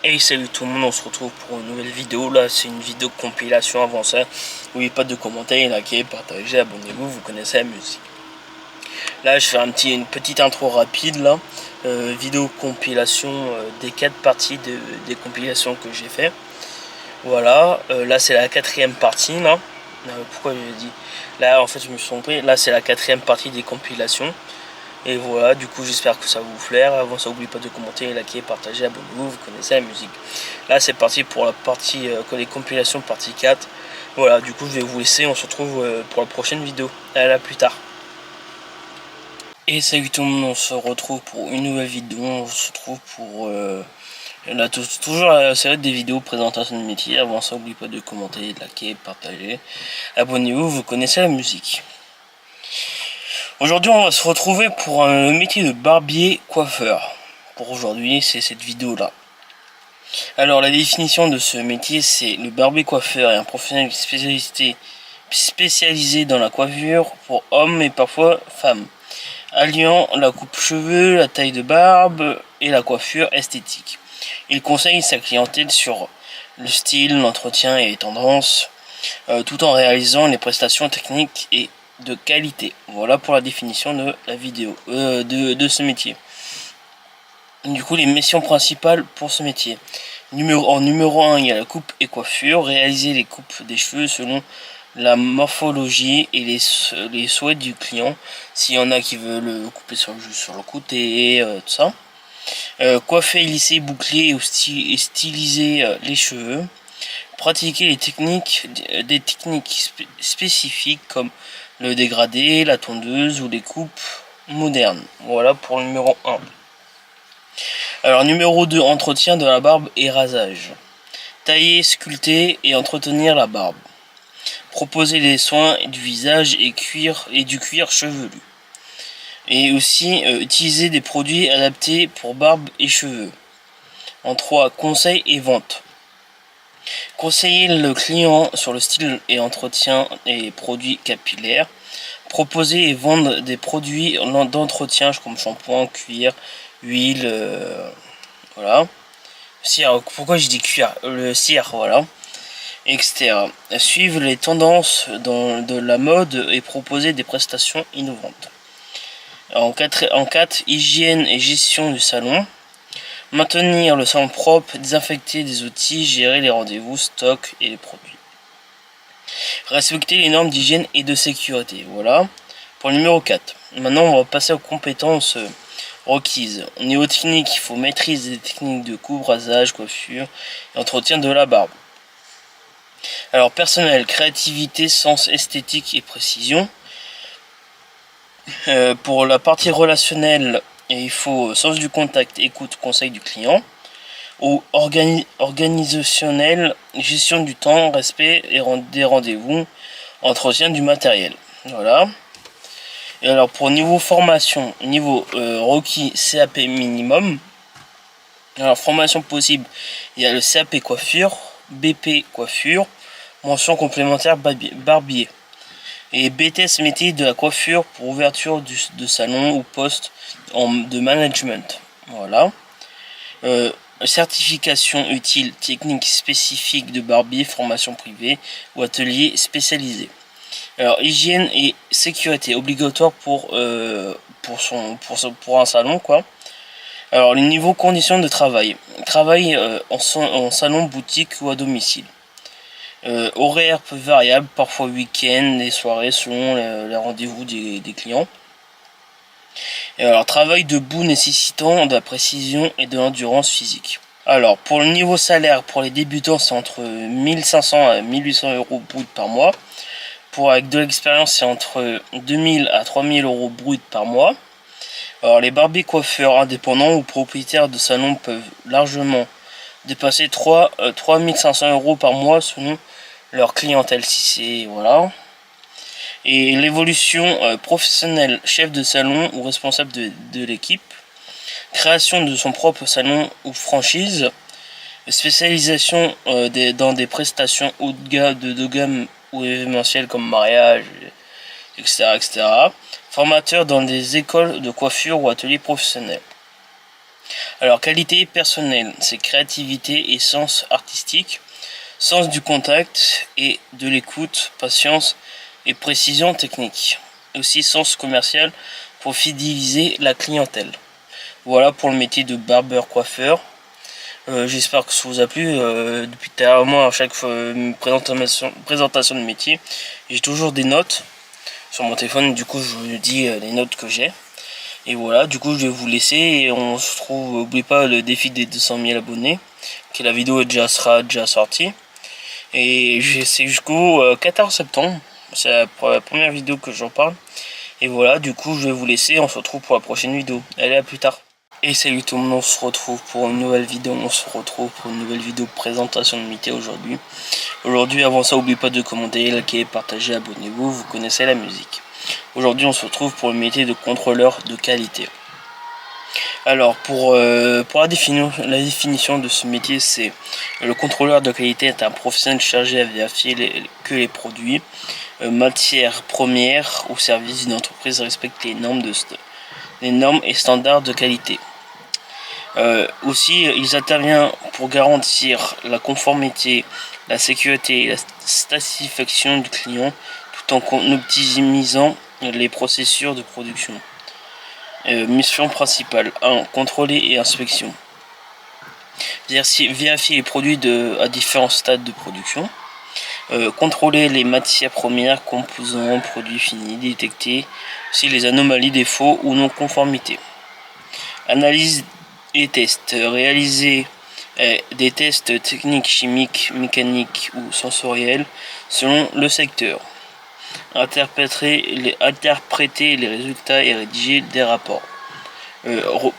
Hey, salut tout le monde, on se retrouve pour une nouvelle vidéo. Là c'est une vidéo de compilation. Avant ça, n'oubliez pas de commenter, liker, partager, abonnez-vous, vous connaissez la musique. Là je fais une petite intro rapide là. Vidéo compilation des 4 parties des compilations que j'ai fait. Voilà, là c'est la 4e partie là. Pourquoi j'ai dit là, en fait je me suis trompé. Là c'est la 4e partie des compilations. Et voilà, du coup j'espère que ça vous plaire. Avant ça, n'oubliez pas de commenter, liker, partager, abonnez-vous, vous connaissez la musique. Là c'est parti pour la partie les compilations partie 4. Voilà, du coup je vais vous laisser, on se retrouve pour la prochaine vidéo. À plus tard. Et salut tout le monde, on se retrouve pour une nouvelle vidéo. On se retrouve pour toujours la série des vidéos présentation de métier. Avant ça, n'oubliez pas de commenter, de liker, partager, abonnez-vous, vous connaissez la musique. Aujourd'hui on va se retrouver pour le métier de barbier coiffeur. Pour aujourd'hui c'est cette vidéo là. Alors la définition de ce métier, c'est le barbier coiffeur est un professionnel spécialisé dans la coiffure pour hommes et parfois femmes, alliant la coupe cheveux, la taille de barbe et la coiffure esthétique. Il conseille sa clientèle sur le style, l'entretien et les tendances, tout en réalisant les prestations techniques et de qualité. Voilà pour la définition de la vidéo de ce métier. Du coup, les missions principales pour ce métier. En numéro 1, il y a la coupe et coiffure. Réaliser les coupes des cheveux selon la morphologie et les souhaits du client. S'il y en a qui veulent couper sur le côté, tout ça. Coiffer, lisser, boucler et styliser les cheveux. Pratiquer des techniques spécifiques comme le dégradé, la tondeuse ou les coupes modernes. Voilà pour le numéro 1. Alors numéro 2, entretien de la barbe et rasage. Tailler, sculpter et entretenir la barbe. Proposer les soins du visage et du cuir chevelu. Et aussi utiliser des produits adaptés pour barbe et cheveux. En 3, conseil et vente. Conseiller le client sur le style et entretien et produits capillaires. Proposer et vendre des produits d'entretien comme shampoing, cuir, huile, voilà. Cire, pourquoi je dis cuir? Le cire, voilà. Etc. Suivre les tendances de la mode et proposer des prestations innovantes. En 4, hygiène et gestion du salon. Maintenir le salon propre, désinfecter des outils, gérer les rendez-vous, stock et les produits. Respecter les normes d'hygiène et de sécurité. Voilà. Pour le numéro 4. Maintenant, on va passer aux compétences requises. Au niveau technique, il faut maîtriser les techniques de coupe, rasage, coiffure et entretien de la barbe. Alors, personnel, créativité, sens esthétique et précision. Pour la partie relationnelle, il faut sens du contact, écoute, conseil du client. Ou organisationnel, gestion du temps, respect des rendez-vous, entretien du matériel. Voilà. Et alors pour niveau formation, niveau requis CAP minimum. Alors formation possible, il y a le CAP coiffure, BP coiffure, mention complémentaire barbier. Et BTS métier de la coiffure pour ouverture de salon ou poste de management. Voilà. Certification utile, technique spécifique de barbier, formation privée ou atelier spécialisé. Alors hygiène et sécurité obligatoire pour un salon quoi. Alors le niveau conditions de travail. Travail en salon, boutique ou à domicile. Horaire peu variable, parfois week-end et soirées selon les rendez-vous des clients. Et alors travail debout nécessitant de la précision et de l'endurance physique. Alors pour le niveau salaire pour les débutants, c'est entre 1500 à 1800 euros brut par mois. Avec de l'expérience, c'est entre 2000 à 3000 euros brut par mois. Alors les barbiers coiffeurs indépendants ou propriétaires de salons peuvent largement dépasser 3500 euros par mois selon leur clientèle, si c'est voilà. Et l'évolution professionnelle, chef de salon ou responsable de l'équipe, création de son propre salon ou franchise, spécialisation dans des prestations haut de gamme ou événementielles comme mariage, etc. Formateur dans des écoles de coiffure ou ateliers professionnels. Alors, qualité personnelle, c'est créativité et sens artistique, sens du contact et de l'écoute, patience et précision technique. Aussi sens commercial pour fidéliser la clientèle. Voilà pour le métier de barbeur coiffeur. J'espère que ça vous a plu. Depuis tout à l'heure, moi, à chaque présentation de métier, j'ai toujours des notes sur mon téléphone. Du coup, je vous dis les notes que j'ai. Et voilà, du coup, je vais vous laisser. Et on se retrouve. N'oubliez pas le défi des 200 000 abonnés, que la vidéo sera déjà sortie. Et c'est jusqu'au 14 septembre. C'est la première vidéo que j'en parle. Et voilà, du coup, je vais vous laisser. On se retrouve pour la prochaine vidéo. Allez, à plus tard. Et salut tout le monde, on se retrouve pour une nouvelle vidéo. On se retrouve pour une nouvelle vidéo présentation de métier aujourd'hui. Aujourd'hui, avant ça, n'oubliez pas de commenter, liker, partager, abonnez-vous. Vous connaissez la musique. Aujourd'hui, on se retrouve pour le métier de contrôleur de qualité. Alors, pour la définition de ce métier, c'est le contrôleur de qualité est un professionnel chargé à vérifier que les produits, matières premières ou services d'une entreprise respectent les normes et standards de qualité. Aussi, ils interviennent pour garantir la conformité, la sécurité et la satisfaction du client tout en optimisant les processus de production. Mission principale 1. Contrôler et inspection. Vérifier les produits à différents stades de production. Contrôler les matières premières, composants, produits finis, détecter aussi les anomalies, défauts ou non-conformités. Analyse et tests. Réaliser des tests techniques, chimiques, mécaniques ou sensoriels selon le secteur. Interpréter les résultats et rédiger des rapports.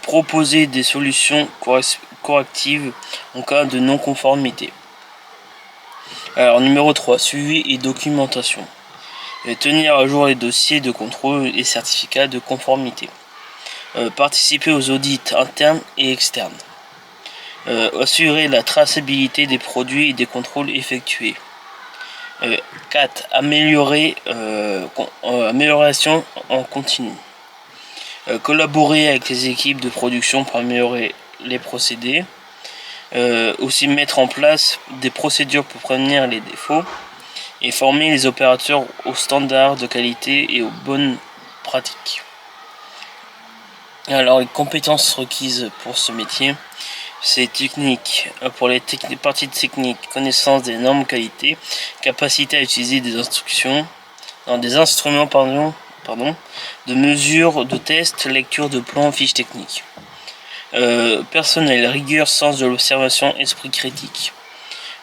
Proposer des solutions correctives en cas de non-conformité. Alors numéro 3, suivi et documentation. Tenir à jour les dossiers de contrôle et certificats de conformité. Participer aux audits internes et externes. Assurer la traçabilité des produits et des contrôles effectués. 4. Amélioration en continu. Collaborer avec les équipes de production pour améliorer les procédés. Aussi mettre en place des procédures pour prévenir les défauts. Et former les opérateurs aux standards de qualité et aux bonnes pratiques. Alors, les compétences requises pour ce métier, c'est technique. Pour les parties techniques, connaissance des normes qualité, capacité à utiliser des instruments, de mesure, de test, lecture de plans, fiches techniques. Personnel, rigueur, sens de l'observation, esprit critique.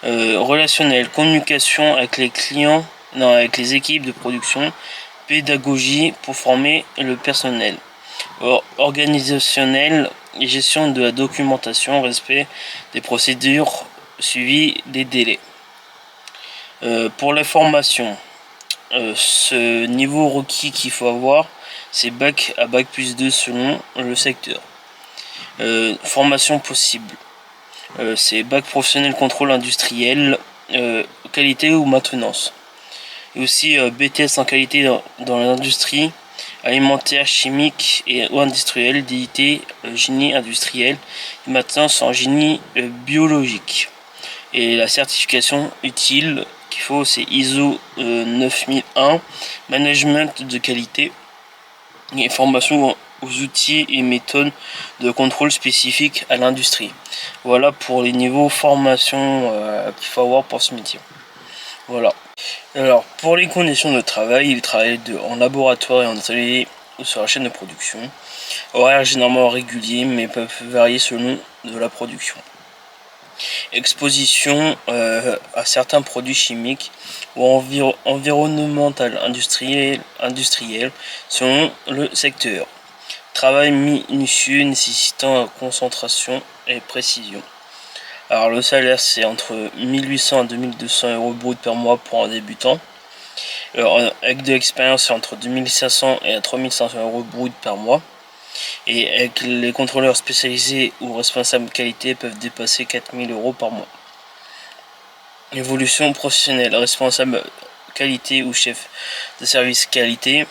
Relationnel, communication avec les clients, avec les équipes de production, pédagogie pour former le personnel. Organisationnel, gestion de la documentation, respect des procédures, suivi des délais. Pour la formation, ce niveau requis qu'il faut avoir, c'est bac à bac plus 2 selon le secteur. Formation possible, c'est bac professionnel contrôle industriel, qualité ou maintenance. Et aussi BTS en qualité dans l'industrie alimentaire, chimique ou industrielle, DIT, génie industriel, et maintenance en génie biologique. Et la certification utile qu'il faut, c'est ISO 9001, management de qualité, et formation aux outils et méthodes de contrôle spécifiques à l'industrie. Voilà pour les niveaux formation qu'il faut avoir pour ce métier. Voilà. Alors, pour les conditions de travail, il travaille en laboratoire et en atelier ou sur la chaîne de production. Horaires généralement réguliers, mais peuvent varier selon de la production. Exposition à certains produits chimiques ou environnemental industriel selon le secteur. Travail minutieux nécessitant concentration et précision. Alors le salaire c'est entre 1800 à 2200 euros brut par mois pour un débutant. Avec de l'expérience c'est entre 2500 et 3500 euros brut par mois. Et avec les contrôleurs spécialisés ou responsables qualité peuvent dépasser 4000 euros par mois. Évolution professionnelle, responsable qualité ou chef de service qualité,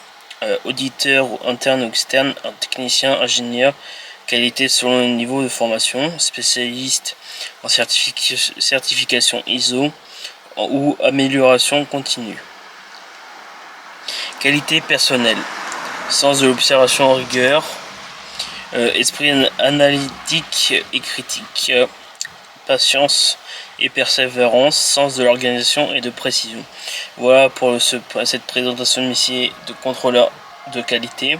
auditeur ou interne ou externe, un technicien, ingénieur, Qualité selon le niveau de formation, spécialiste en certification ISO ou amélioration continue. Qualité personnelle, sens de l'observation en rigueur, esprit analytique et critique, patience et persévérance, sens de l'organisation et de précision. Voilà pour cette présentation de métier de contrôleur de qualité.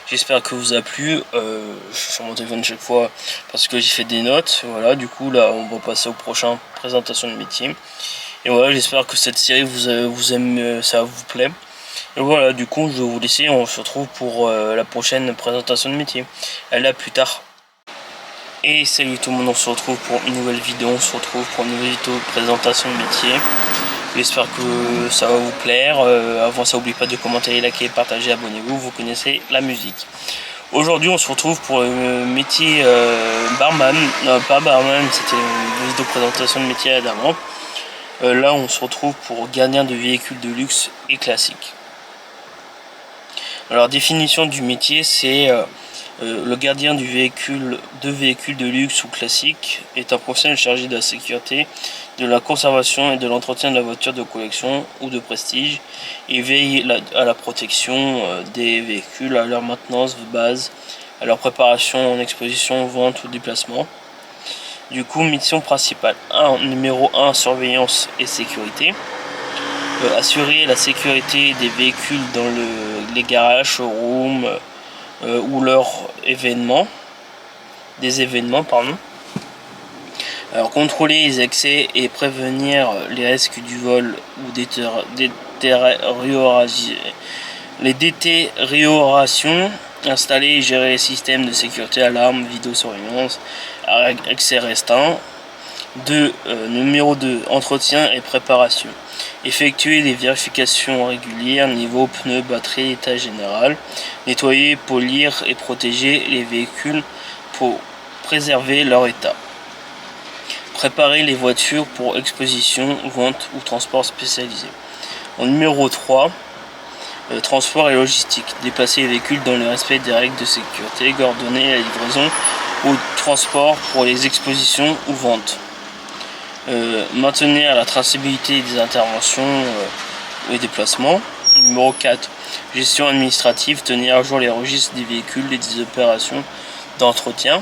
J'espère que vous a plu. Je suis sur mon téléphone chaque fois parce que j'ai fait des notes. Voilà, du coup là on va passer au prochain présentation de métier. Et voilà, j'espère que cette série vous aime, ça vous plaît. Et voilà, du coup je vais vous laisser. On se retrouve pour la prochaine présentation de métier. À plus tard. Et salut tout le monde, on se retrouve pour une nouvelle vidéo, on se retrouve pour une nouvelle vidéo de présentation de métier. J'espère que ça va vous plaire. Avant ça, n'oubliez pas de commenter, liker, partager, abonnez-vous, vous connaissez la musique. Aujourd'hui, on se retrouve pour le métier barman. Non, pas barman, c'était une vidéo de présentation de métier d'avant. Là, on se retrouve pour gardien de véhicules de luxe et classique. Alors, définition du métier, c'est... le gardien de véhicules de luxe ou classique est un professionnel chargé de la sécurité, de la conservation et de l'entretien de la voiture de collection ou de prestige. Il veille à la protection des véhicules, à leur maintenance de base, à leur préparation en exposition, vente ou déplacement. Du coup, mission principale. Numéro 1, surveillance et sécurité. Assurer la sécurité des véhicules dans les garages, showrooms, ou leurs événements, Alors contrôler les excès et prévenir les risques du vol ou les détériorations, installer et gérer les systèmes de sécurité, alarme, vidéosurveillance, accès restreint. Numéro 2, entretien et préparation. Effectuer des vérifications régulières, niveau, pneus, batterie, état général. Nettoyer, polir et protéger les véhicules pour préserver leur état. Préparer les voitures pour exposition, vente ou transport spécialisé. En numéro 3, transport et logistique. Déplacer les véhicules dans le respect des règles de sécurité, coordonner la livraison ou transport pour les expositions ou ventes. Maintenir la traçabilité des interventions et déplacements. Numéro 4, gestion administrative, tenir à jour les registres des véhicules et des opérations d'entretien.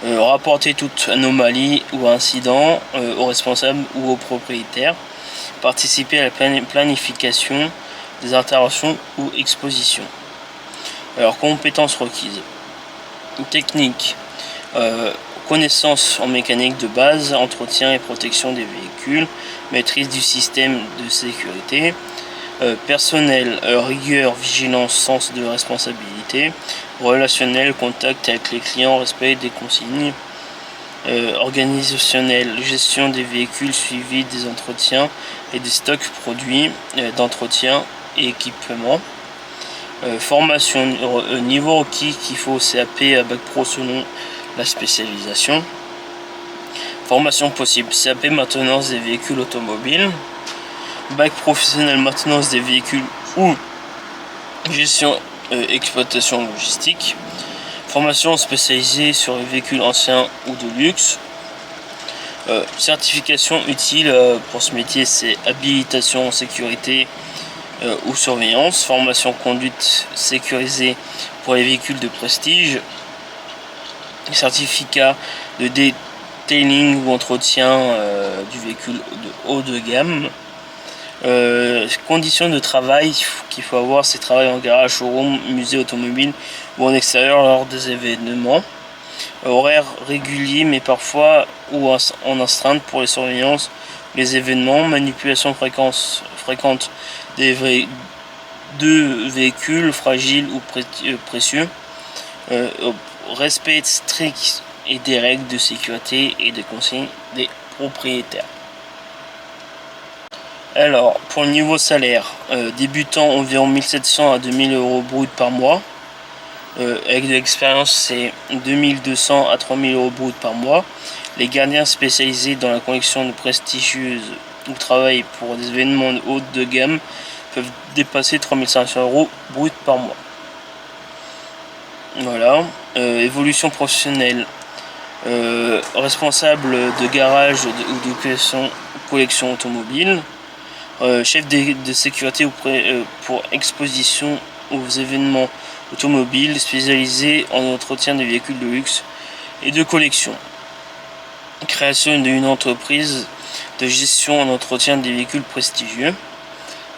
Rapporter toute anomalie ou incident aux responsables ou aux propriétaires. Participer à la planification des interventions ou expositions. Alors, compétences requises. Technique. Connaissance en mécanique de base, entretien et protection des véhicules, maîtrise du système de sécurité, personnel, rigueur, vigilance, sens de responsabilité, relationnel, contact avec les clients, respect des consignes, organisationnel, gestion des véhicules, suivi des entretiens et des stocks produits d'entretien et équipement. Formation, niveau requis qu'il faut CAP à Bac Pro selon la spécialisation. Formation possible, CAP maintenance des véhicules automobiles, Bac professionnel maintenance des véhicules ou gestion exploitation logistique. Formation spécialisée sur les véhicules anciens ou de luxe. Certification utile pour ce métier, c'est habilitation en sécurité ou surveillance. Formation conduite sécurisée pour les véhicules de prestige. Certificat de detailing ou entretien du véhicule de haut de gamme. Conditions de travail qu'il faut avoir, c'est travail en garage, showroom, musée automobile ou en extérieur lors des événements. Horaire régulier mais parfois ou en astreinte pour les surveillances, les événements. Manipulation fréquente de véhicules fragiles ou précieux. Respect strict et des règles de sécurité et des consignes des propriétaires. Alors, pour le niveau salaire, débutant environ 1700 à 2000 euros brut par mois. Avec de l'expérience, c'est 2200 à 3000 euros brut par mois. Les gardiens spécialisés dans la collection de prestigieuses ou travaillent pour des événements de haute de gamme peuvent dépasser 3500 euros brut par mois. Voilà. Évolution professionnelle. Responsable de garage ou de collection automobile. Chef de sécurité pour exposition aux événements automobiles, spécialisé en entretien des véhicules de luxe et de collection. Création d'une entreprise de gestion en entretien des véhicules prestigieux.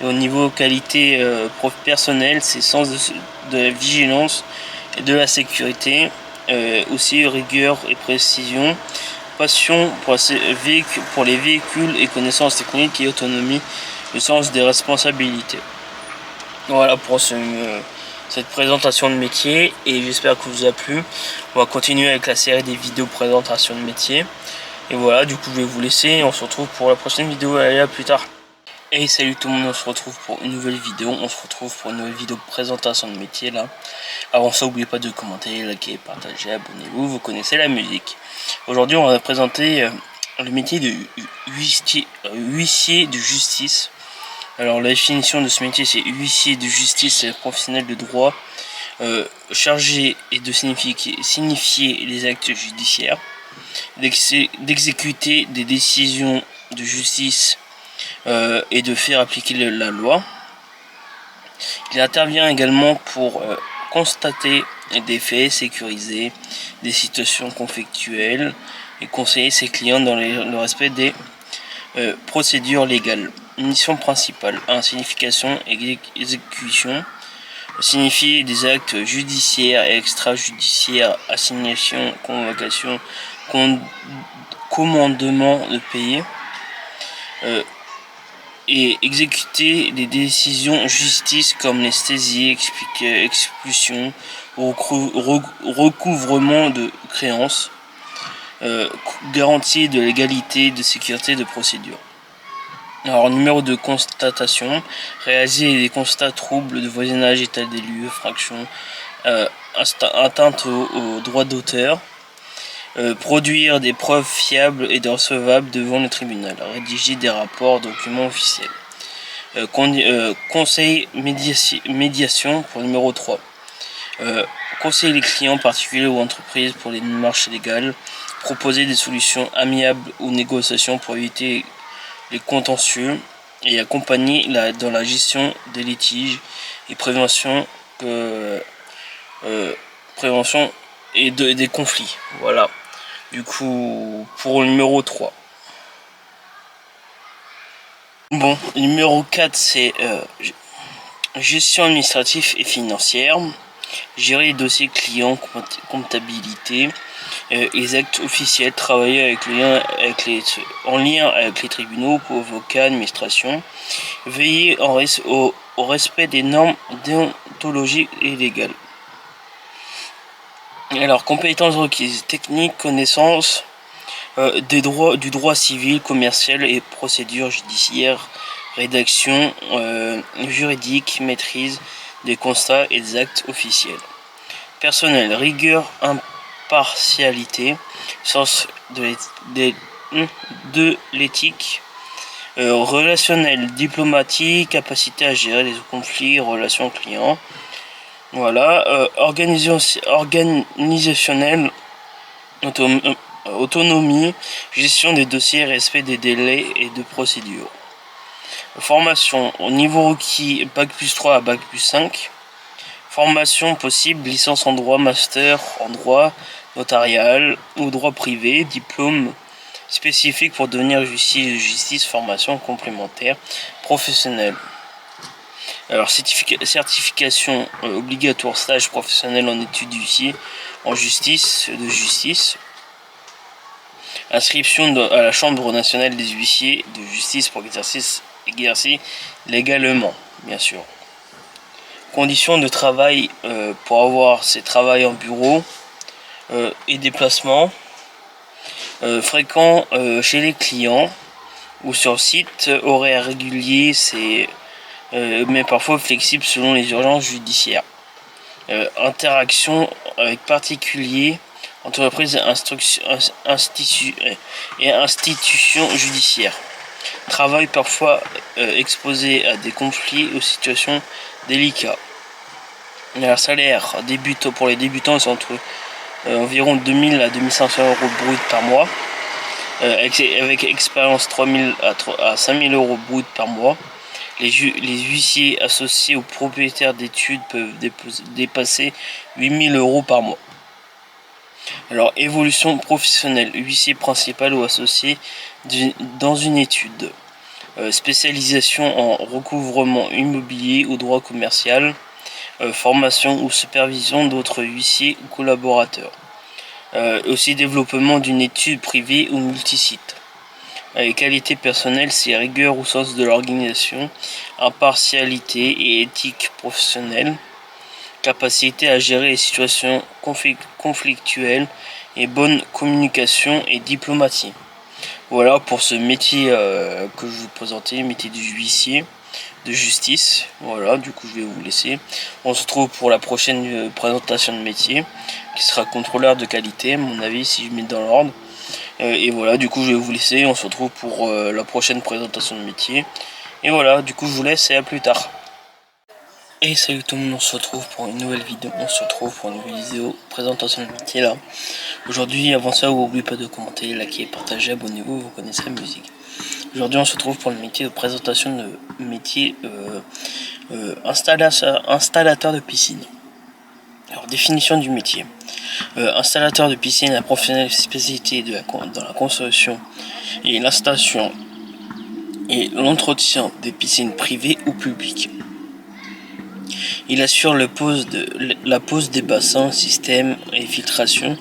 Et au niveau qualité personnelle, c'est sens de la vigilance et de la sécurité, aussi rigueur et précision, passion pour les véhicules et connaissances techniques et autonomie, le sens des responsabilités. Voilà pour cette présentation de métier, et j'espère que vous a plu. On va continuer avec la série des vidéos présentation de métier. Et voilà, du coup je vais vous laisser et on se retrouve pour la prochaine vidéo. Allez, à plus tard. Et salut tout le monde, on se retrouve pour une nouvelle vidéo. On se retrouve pour une nouvelle vidéo de présentation de métier là. Avant ça, n'oubliez pas de commenter, liker, partager, abonnez-vous, vous connaissez la musique. Aujourd'hui on va présenter le métier de huissier de justice. Alors la définition de ce métier, c'est huissier de justice, c'est professionnel de droit chargé et de signifier les actes judiciaires, d'exécuter des décisions de justice et de faire appliquer la loi. Il intervient également pour constater des faits, sécuriser des situations conflictuelles et conseiller ses clients dans le respect des procédures légales. Mission principale 1. Signification et exécution. Signifier des actes judiciaires et extrajudiciaires, assignation, convocation, commandement de payer. Et exécuter des décisions justice comme les saisies, expulsion, recouvrement de créances, garantie de légalité, de sécurité, de procédure. Alors, numéro de constatation, réaliser des constats troubles de voisinage, état des lieux, infraction, atteinte au droit d'auteur. Produire des preuves fiables et recevables devant le tribunal, rédiger des rapports, documents officiels. Conseil médiation pour le numéro 3. Conseiller les clients particuliers ou entreprises pour les démarches légales, proposer des solutions amiables ou négociations pour éviter les contentieux et accompagner dans la gestion des litiges et prévention et des conflits. Voilà. Du coup, pour le numéro 3. Bon, le numéro 4, c'est gestion administrative et financière. Gérer les dossiers clients, comptabilité, les actes officiels, travailler en lien avec les tribunaux, avocats, administration. Veiller au respect des normes déontologiques et légales. Alors, compétences requises, technique, connaissance du droit civil, commercial et procédures judiciaires, rédaction juridique, maîtrise des constats et des actes officiels. Personnel, rigueur, impartialité, sens de l'éthique, relationnel, diplomatique, capacité à gérer les conflits, relations clients. Voilà, organisationnel, autonomie, gestion des dossiers, respect des délais et de procédures. Formation au niveau requis Bac plus 3 à Bac plus 5. Formation possible, licence en droit, master en droit notarial ou droit privé, diplôme spécifique pour devenir huissier de justice, formation complémentaire professionnelle. Alors, certification obligatoire, stage professionnel en études d'huissier en justice, de justice. Inscription à la Chambre nationale des huissiers de justice pour exercer légalement, bien sûr. Conditions de travail pour avoir ces travails en bureau et déplacement. Fréquent chez les clients ou sur site, horaire régulier, mais parfois flexible selon les urgences judiciaires. Interaction avec particuliers, entreprises et institutions judiciaires. Travail parfois exposé à des conflits ou situations délicates. Un salaire pour les débutants, c'est entre environ 2000 à 2500 euros brut par mois. Avec expérience 3000 à 5000 euros brut par mois. Les huissiers associés aux propriétaires d'études peuvent dépasser 8000 euros par mois. Alors, évolution professionnelle, huissier principal ou associé dans une étude. Spécialisation en recouvrement immobilier ou droit commercial. Formation ou supervision d'autres huissiers ou collaborateurs. Aussi développement d'une étude privée ou multisite. Qualité personnelle, c'est rigueur ou sens de l'organisation, impartialité et éthique professionnelle, capacité à gérer les situations conflictuelles et bonne communication et diplomatie. Voilà pour ce métier que je vous présentais, métier du huissier de justice. Voilà, du coup je vais vous laisser. On se retrouve pour la prochaine présentation de métier qui sera contrôleur de qualité, à mon avis, si je mets dans l'ordre. Et voilà, du coup je vais vous laisser. On se retrouve pour la prochaine présentation de métier. Et voilà, du coup je vous laisse et à plus tard. Et salut tout le monde, on se retrouve pour une nouvelle vidéo. On se retrouve pour une nouvelle vidéo présentation de métier là. Aujourd'hui, avant ça, n'oubliez pas de commenter, liker, partager, abonnez-vous, vous connaissez la musique. Aujourd'hui, on se retrouve pour le métier de présentation de métier installateur de piscine. Alors, définition du métier. Installateur de piscine, un professionnel spécialité dans la construction et l'installation et l'entretien des piscines privées ou publiques. Il assure la pose des bassins, systèmes et filtration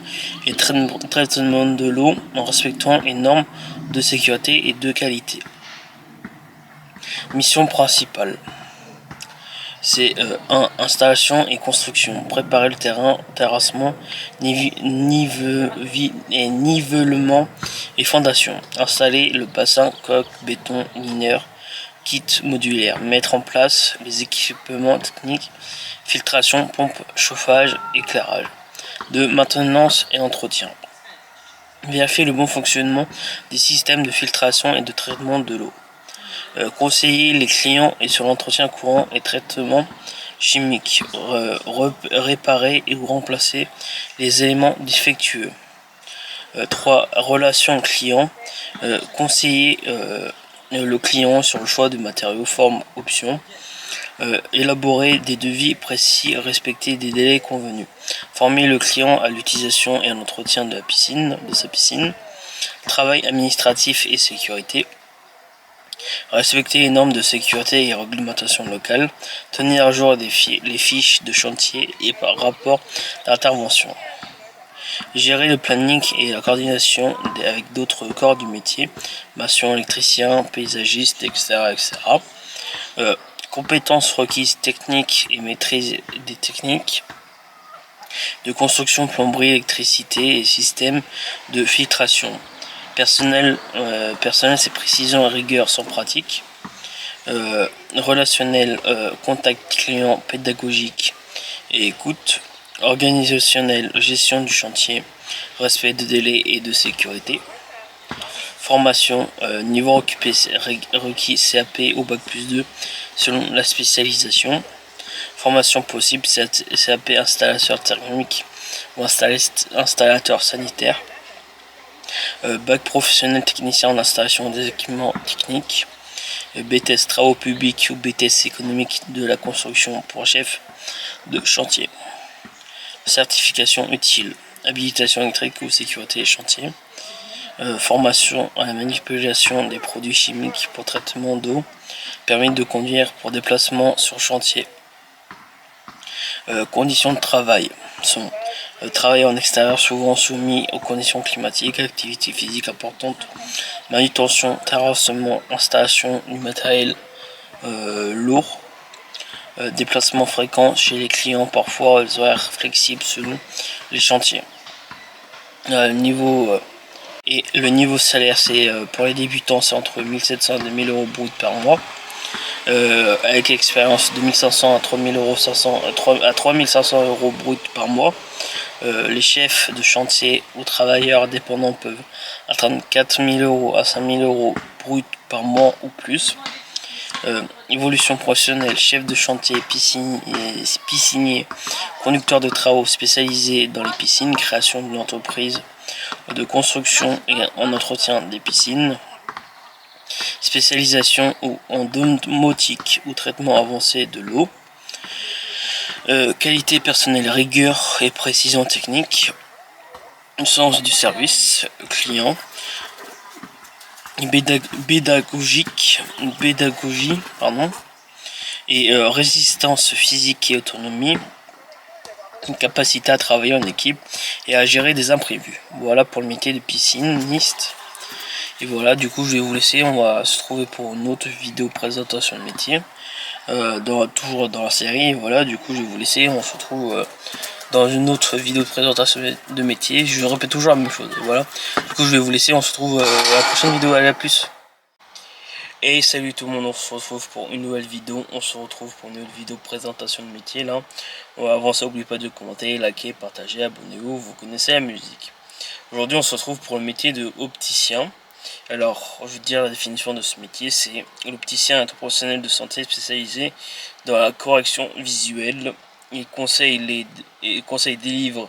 et traitement de l'eau en respectant les normes de sécurité et de qualité. Mission principale. C'est 1. Installation et construction. Préparer le terrain, terrassement, nivellement et fondation. Installer le bassin, coque, béton, mineur, kit modulaire. Mettre en place les équipements techniques, filtration, pompe, chauffage, éclairage. 2. Maintenance et entretien. Vérifier le bon fonctionnement des systèmes de filtration et de traitement de l'eau. Conseiller les clients et sur l'entretien courant et traitement chimique. Réparer et ou remplacer les éléments défectueux. 3. Relation client. Conseiller le client sur le choix de matériaux, formes, options. Élaborer des devis précis, respecter des délais convenus. Former le client à l'utilisation et à l'entretien de sa piscine. Travail administratif et sécurité. Respecter les normes de sécurité et réglementation locale. Tenir à jour les fiches de chantier et par rapport d'intervention. Gérer le planning et la coordination avec d'autres corps du métier, maçon, électricien, paysagiste, etc. Compétences requises techniques et maîtrise des techniques de construction, plomberie, électricité et système de filtration. Personnel, c'est précision et rigueur sans pratique. Relationnel, contact client, pédagogique et écoute. Organisationnel, gestion du chantier, respect de délais et de sécurité. Formation, niveau requis CAP au bac+2 selon la spécialisation. Formation possible, CAP installateur thermique ou installateur sanitaire. Bac professionnel technicien en installation des équipements techniques. BTS travaux publics ou BTS économique de la construction pour chef de chantier. Certification utile, habilitation électrique ou sécurité chantier. Formation à la manipulation des produits chimiques pour traitement d'eau. Permis de conduire pour déplacement sur chantier. Conditions de travail sont travail en extérieur souvent soumis aux conditions climatiques, activité physique importante, manutention, terrassement, installation du matériel lourd, déplacement fréquent chez les clients, parfois les horaires flexibles selon les chantiers. Le niveau salaire, c'est pour les débutants, c'est entre 1700 et 2000 euros brut par mois. Avec expérience de 1500 à 3500 euros brut par mois. Les chefs de chantier ou travailleurs indépendants peuvent atteindre 4000 euros à 5000 euros brut par mois ou plus. Évolution professionnelle, chef de chantier, piscinier, conducteur de travaux spécialisé dans les piscines, création d'une entreprise de construction et en entretien des piscines, spécialisation en domotique ou traitement avancé de l'eau, qualité personnelle, rigueur et précision technique, sens du service client, pédagogie et résistance physique et autonomie, capacité à travailler en équipe et à gérer des imprévus. Voilà pour le métier de pisciniste. Et voilà, du coup je vais vous laisser, on va se trouver pour une autre vidéo présentation de métier, toujours dans la série. Et voilà, du coup je vais vous laisser, on se retrouve dans une autre vidéo de présentation de métier. Je répète toujours la même chose. Voilà, du coup je vais vous laisser, on se retrouve à la prochaine vidéo. Allez, à plus. Et salut tout le monde, on se retrouve pour une nouvelle vidéo. On se retrouve pour une nouvelle vidéo de présentation de métier. Là, avant ça, n'oubliez pas de commenter, liker, partager, abonnez-vous, vous connaissez la musique. Aujourd'hui on se retrouve pour le métier de opticien. Alors je vais dire la définition de ce métier, c'est l'opticien est un professionnel de santé spécialisé dans la correction visuelle. Il conseille, délivre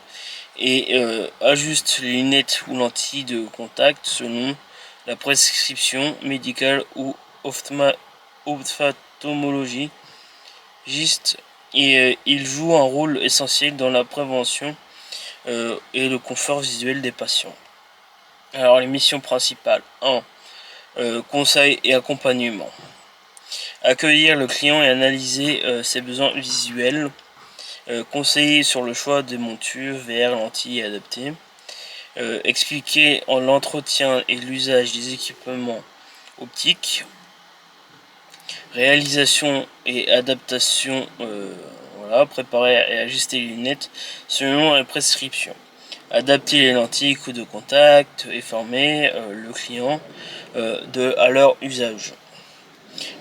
et ajuste les lunettes ou lentilles de contact selon la prescription médicale ou ophtalmologie. Et il joue un rôle essentiel dans la prévention et le confort visuel des patients. Alors les missions principales: 1. Conseil et accompagnement. Accueillir le client et analyser ses besoins visuels. Conseiller sur le choix des montures, VR, lentilles adaptées. Expliquer en l'entretien et l'usage des équipements optiques. Réalisation et adaptation, préparer et ajuster les lunettes selon les prescriptions. Adapter les lentilles, coups de contact et former le client à leur usage.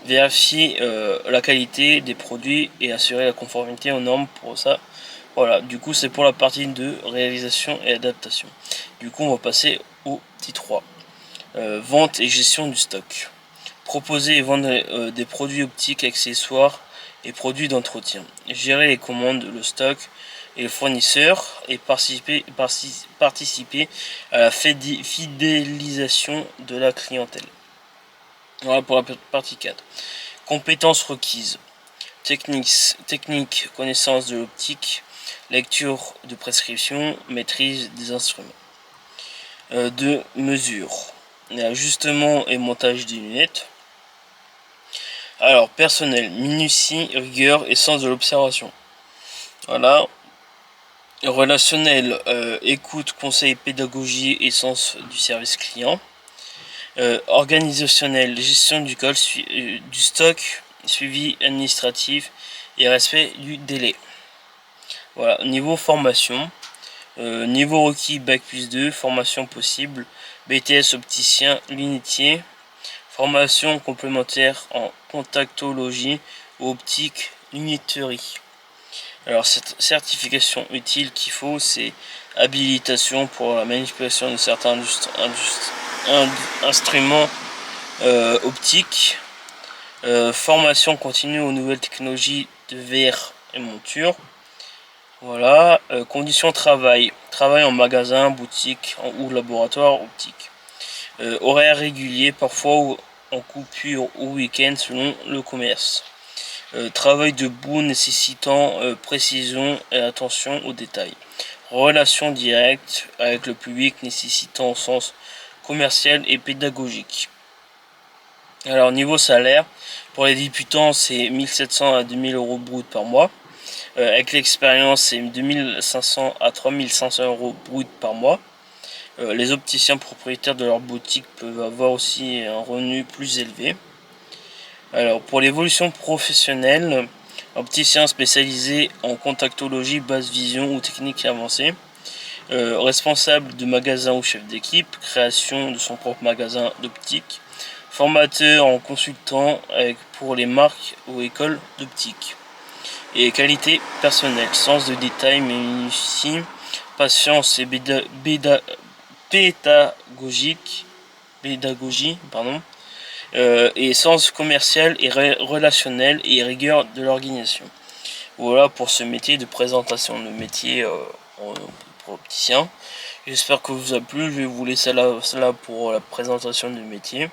Vérifier la qualité des produits et assurer la conformité aux normes pour ça. Voilà, du coup c'est pour la partie de réalisation et adaptation. Du coup on va passer au petit 3. Vente et gestion du stock. Proposer et vendre des produits optiques, accessoires et produits d'entretien. Gérer les commandes, le stock et les fournisseurs et participer à la fidélisation de la clientèle. Voilà pour la partie 4. Compétences requises. Technique, connaissance de l'optique, lecture de prescription, maîtrise des instruments. De mesure. Ajustement et montage des lunettes. Alors, personnel, minutie, rigueur et sens de l'observation. Voilà. Relationnel, écoute, conseil, pédagogie et sens du service client. Organisationnel, gestion du stock, suivi administratif et respect du délai. Voilà. Niveau formation, niveau requis Bac+2, formation possible, BTS opticien, lunetier. Formation complémentaire en contactologie ou optique lunetterie. Alors cette certification utile qu'il faut, c'est habilitation pour la manipulation de certains instruments optiques, formation continue aux nouvelles technologies de VR et monture. Voilà, conditions travail en magasin, boutique ou laboratoire optique. Horaire régulier, parfois en coupure ou week-end selon le commerce. Travail debout nécessitant précision et attention aux détails. Relation directe avec le public nécessitant au sens commercial et pédagogique. Alors niveau salaire, pour les débutants c'est 1700 à 2000 euros brut par mois. Avec l'expérience c'est 2500 à 3500 euros brut par mois. Les opticiens propriétaires de leur boutique peuvent avoir aussi un revenu plus élevé. Alors pour l'évolution professionnelle, opticien spécialisé en contactologie, basse vision ou technique avancée, responsable de magasin ou chef d'équipe, création de son propre magasin d'optique, formateur en consultant pour les marques ou écoles d'optique. Et qualité personnelle, sens de détail, minutie, patience et pédagogie, et sens commercial et relationnel et rigueur de l'organisation. Voilà pour ce métier de présentation de métier pour opticien. J'espère que vous a plu. Je vais vous laisser là pour la présentation du métier.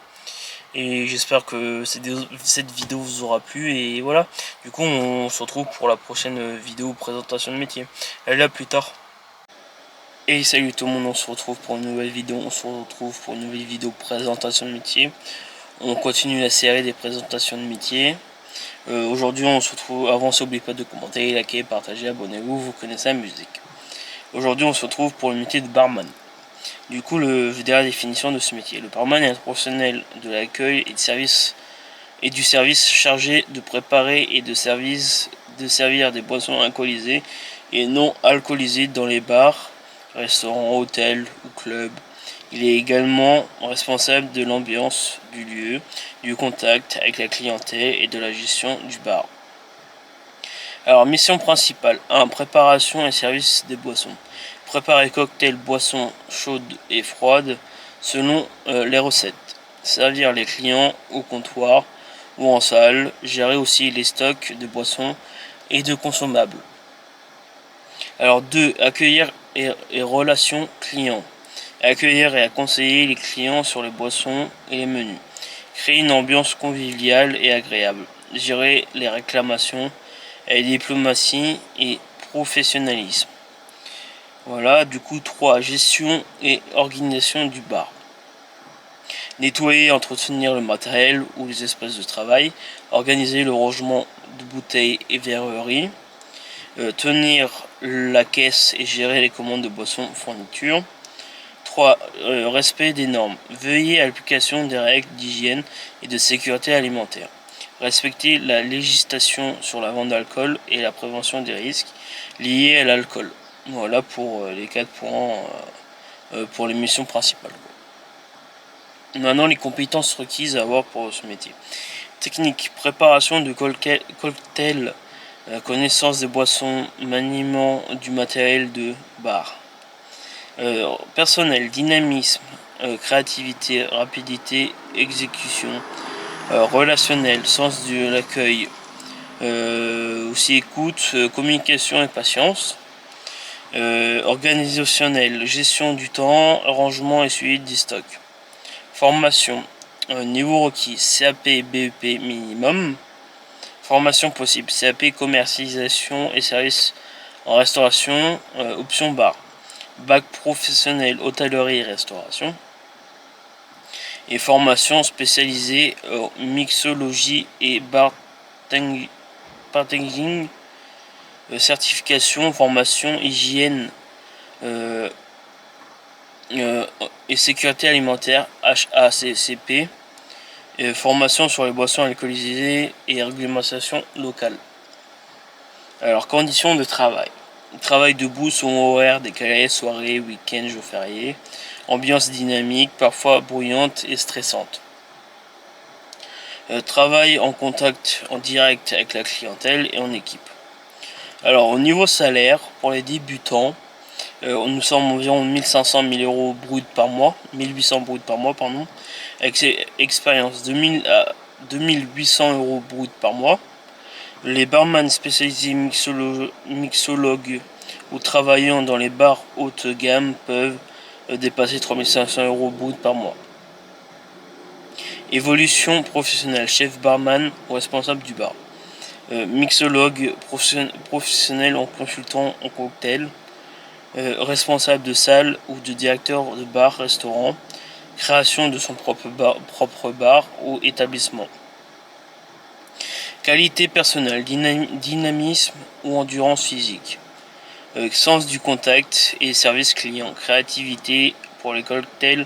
Et j'espère que cette vidéo vous aura plu. Et voilà. Du coup, on se retrouve pour la prochaine vidéo présentation de métier. Allez, à plus tard. Et salut tout le monde, on se retrouve pour une nouvelle vidéo. On se retrouve pour une nouvelle vidéo présentation de métier. On continue la série des présentations de métier. Aujourd'hui, on se retrouve. Avant, n'oubliez pas de commenter, liker, partager, abonnez-vous. Vous connaissez la musique. Aujourd'hui, on se retrouve pour le métier de barman. Du coup, je vais dire la définition de ce métier. Le barman est un professionnel de l'accueil et du service chargé de préparer et de servir des boissons alcoolisées et non alcoolisées dans les bars, restaurants, hôtels ou clubs. Il est également responsable de l'ambiance du lieu, du contact avec la clientèle et de la gestion du bar. Alors, mission principale 1. Préparation et service des boissons. Préparer cocktails, boissons chaudes et froides selon les recettes. Servir les clients au comptoir ou en salle. Gérer aussi les stocks de boissons et de consommables. Alors 2. Accueillir et relations clients. Accueillir et conseiller les clients sur les boissons et les menus. Créer une ambiance conviviale et agréable. Gérer les réclamations avec diplomatie et professionnalisme. Voilà, du coup 3. Gestion et organisation du bar. Nettoyer et entretenir le matériel ou les espaces de travail. Organiser le rangement de bouteilles et verreries. Tenir la caisse et gérer les commandes de boissons fourniture. 3. Respect des normes. Veiller à l'application des règles d'hygiène et de sécurité alimentaire. Respecter la législation sur la vente d'alcool et la prévention des risques liés à l'alcool. Voilà pour les 4 points pour les missions principales. Maintenant, les compétences requises à avoir pour ce métier. Technique, préparation de cocktails, connaissance des boissons, maniement du matériel de bar. Personnel, dynamisme, créativité, rapidité, exécution, relationnel, sens de l'accueil, aussi écoute, communication et patience, organisationnel, gestion du temps, rangement et suivi des stocks. Formation, niveau requis, CAP, BEP minimum. Formation possible, CAP, commercialisation et services en restauration, option bar. Bac professionnel, hôtellerie et restauration. Et formation spécialisée en mixologie et bartending, certification, formation, hygiène et sécurité alimentaire, HACCP, formation sur les boissons alcoolisées et réglementation locale. Alors, conditions de travail. Travail debout, son horaire décalé, soirée, week-end, jour férié. Ambiance dynamique, parfois bruyante et stressante. Travail en contact en direct avec la clientèle et en équipe. Alors au niveau salaire, pour les débutants, nous sommes environ 1500 000 euros brut par mois, 1800 brut par mois, pardon, avec expérience 2000 à 2800 euros brut par mois. Les barman spécialisés mixologues ou travaillant dans les bars haute gamme peuvent dépasser 3500 euros brut par mois. Évolution professionnelle, chef barman ou responsable du bar. Mixologue professionnel en consultant en cocktail. Responsable de salle ou de directeur de bar, restaurant. Création de son propre bar ou établissement. Qualité personnelle, dynamisme ou endurance physique. Sens du contact et service client. Créativité pour les cocktails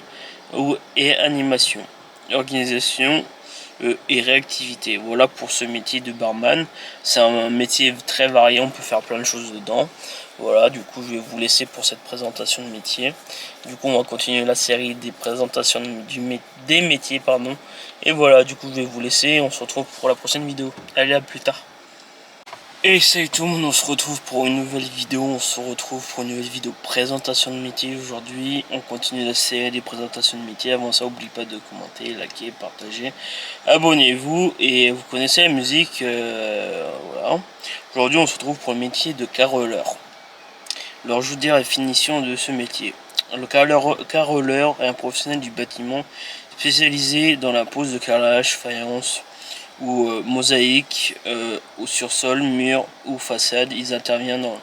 et animation. Organisation et réactivité. Voilà pour ce métier de barman. C'est un métier très varié, on peut faire plein de choses dedans. Voilà, du coup je vais vous laisser pour cette présentation de métier. Du coup on va continuer la série des présentations des métiers, pardon. Et voilà, du coup je vais vous laisser, on se retrouve pour la prochaine vidéo. Allez, à plus tard. Et salut tout le monde, on se retrouve pour une nouvelle vidéo, présentation de métier. Aujourd'hui, on continue la série des présentations de métier. Avant ça, n'oubliez pas de commenter, liker, partager, abonnez-vous et vous connaissez la musique. Voilà. Aujourd'hui, on se retrouve pour le métier de carreleur. Alors, je vous dis la définition de ce métier. Le carreleur est un professionnel du bâtiment spécialisé dans la pose de carrelage, faïence ou mosaïque ou sur sol, mur ou façade. Ils interviennent dans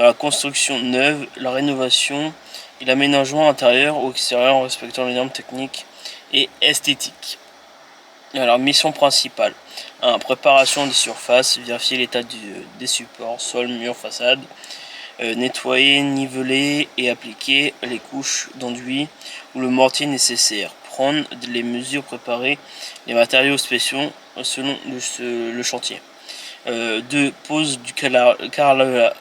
la construction neuve, la rénovation et l'aménagement intérieur ou extérieur en respectant les normes techniques et esthétiques. Alors, mission principale 1. Préparation des surfaces, vérifier l'état des supports, sol, mur, façade, nettoyer, niveler et appliquer les couches d'enduit ou le mortier nécessaire, prendre les mesures, préparer les matériaux spéciaux selon le chantier. 2. Pose du carrelage,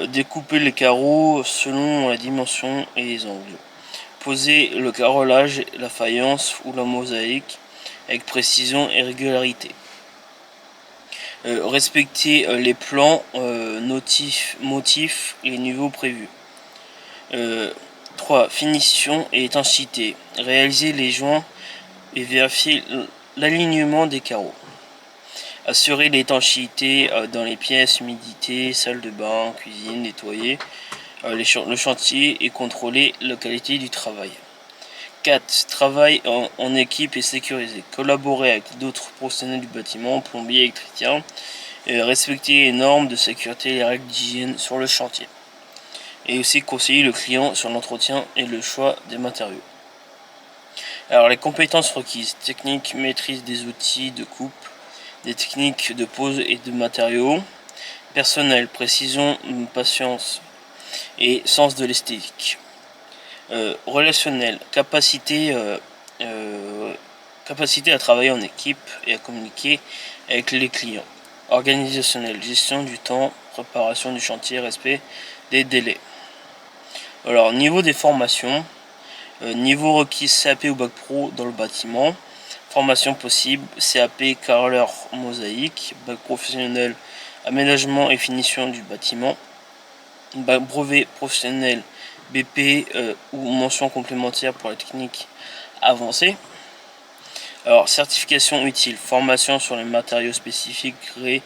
découper les carreaux selon la dimension et les angles. Poser le carrelage, la faïence ou la mosaïque avec précision et régularité. Respecter les plans, motifs et les niveaux prévus. 3. Finition et étanchéité. Réaliser les joints et vérifier l'alignement des carreaux. Assurer l'étanchéité dans les pièces, humidité, salle de bain, cuisine, nettoyer le chantier et contrôler la qualité du travail. 4. Travail en équipe et sécurisé. Collaborer avec d'autres professionnels du bâtiment, plombiers, électriciens, respecter les normes de sécurité et les règles d'hygiène sur le chantier. Et aussi conseiller le client sur l'entretien et le choix des matériaux. Alors, les compétences requises: technique, maîtrise des outils de coupe, des techniques de pose et de matériaux. Personnel, précision, patience et sens de l'esthétique. Relationnel, capacité à travailler en équipe et à communiquer avec les clients. Organisationnel, gestion du temps, préparation du chantier, respect des délais. Alors, niveau des formations, niveau requis CAP ou Bac Pro dans le bâtiment. Formation possible, CAP carreleur mosaïque, Bac professionnel aménagement et finition du bâtiment, Bac brevet professionnel BP ou mention complémentaire pour la technique avancée. Alors, certification utile, formation sur les matériaux spécifiques, grès,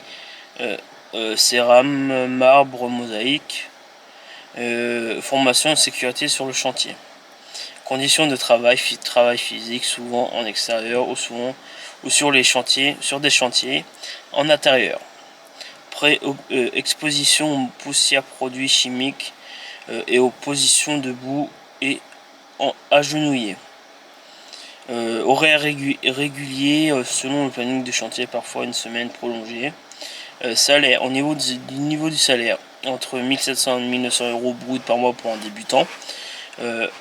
cérame, marbre, mosaïque, formation de sécurité sur le chantier. Conditions de travail, travail physique, souvent en extérieur ou sur des chantiers en intérieur. Exposition aux poussières, produits chimiques et aux positions debout et agenouillé. Horaire régulier selon le planning de chantier, parfois une semaine prolongée. Salaire, au niveau du salaire, entre 1700 et 1900 euros brut par mois pour un débutant,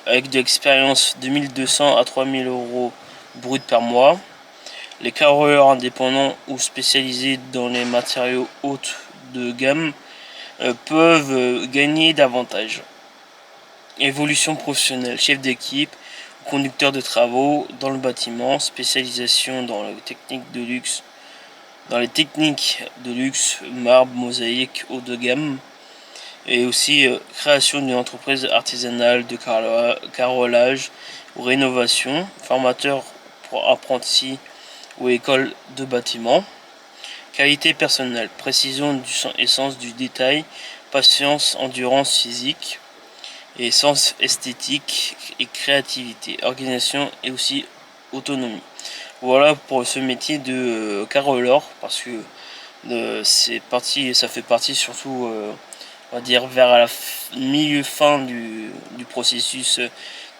avec de l'expérience 2200 à 3000 euros brut par mois. Les carreleurs indépendants ou spécialisés dans les matériaux hautes de gamme peuvent gagner davantage. Évolution professionnelle, chef d'équipe, conducteur de travaux dans le bâtiment, spécialisation dans les techniques de luxe, marbre, mosaïque, haut de gamme, et aussi création d'une entreprise artisanale de carrelage ou rénovation, formateur pour apprentis ou école de bâtiment. Qualité personnelle, précision et sens du détail, patience, endurance physique et sens esthétique et créativité, organisation et aussi autonomie. Voilà pour ce métier de carreleur, parce que ça fait partie surtout on va dire vers la milieu-fin du processus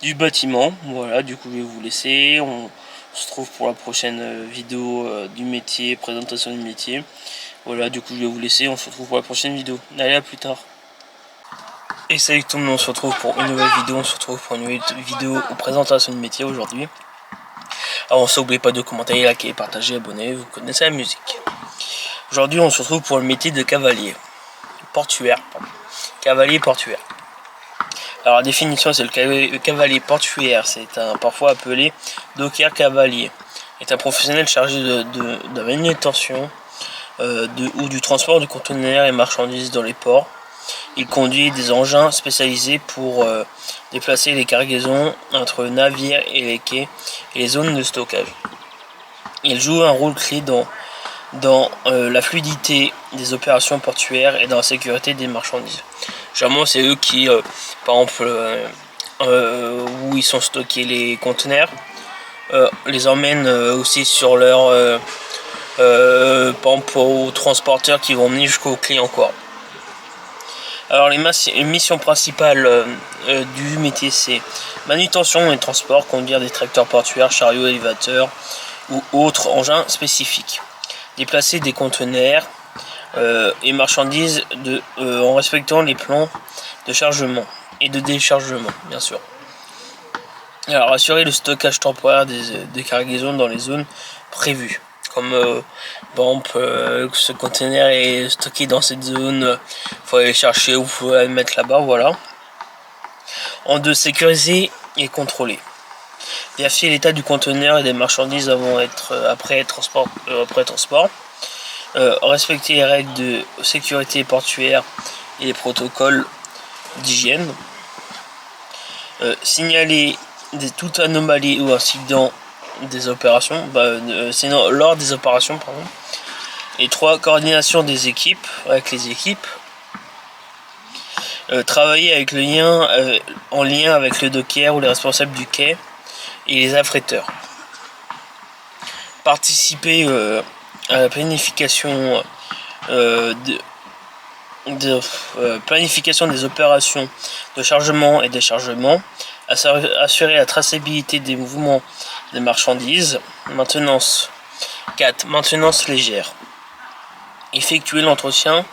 du bâtiment. Voilà, du coup je vais vous laisser. On se retrouve pour la prochaine vidéo du métier, présentation du métier. Voilà, du coup je vais vous laisser. On se retrouve pour la prochaine vidéo. Allez, à plus tard. Et salut tout le monde, on se retrouve pour une nouvelle vidéo, présentation de métier aujourd'hui. Alors, n'oubliez pas de commenter, liker, partager, abonner. Vous connaissez la musique. Aujourd'hui, on se retrouve pour le métier de cavalier portuaire. Cavalier portuaire. Alors, la définition, c'est le cavalier portuaire. C'est parfois appelé docker cavalier. Est un professionnel chargé de la manutention ou du transport de conteneurs et marchandises dans les ports. Il conduit des engins spécialisés pour déplacer les cargaisons entre navires et les quais et les zones de stockage. Il joue un rôle clé dans la fluidité des opérations portuaires et dans la sécurité des marchandises. Généralement, c'est eux qui, par exemple, où ils sont stockés les conteneurs, les emmènent aussi sur leur par exemple aux transporteurs qui vont venir jusqu'au client, quoi. Alors les missions principales du métier, c'est manutention et transport, conduire des tracteurs portuaires, chariots, élévateurs ou autres engins spécifiques, déplacer des conteneurs et marchandises en respectant les plans de chargement et de déchargement, bien sûr. Alors assurer le stockage temporaire des cargaisons dans les zones prévues. Comme par exemple ce conteneur est stocké dans cette zone, faut aller chercher ou faut aller le mettre là-bas, voilà. En deux, sécuriser et contrôler. Vérifier l'état du conteneur et des marchandises après transport. Respecter les règles de sécurité portuaire et les protocoles d'hygiène. Signaler toute anomalie ou incident des opérations, lors des opérations, pardon. Et 3, coordination des équipes, avec les équipes. Travailler avec en lien avec le docker ou les responsables du quai et les affréteurs. Participer à la planification planification des opérations de chargement et déchargement, assurer la traçabilité des mouvements des marchandises, maintenance. 4. Maintenance légère. Effectuer l'entretien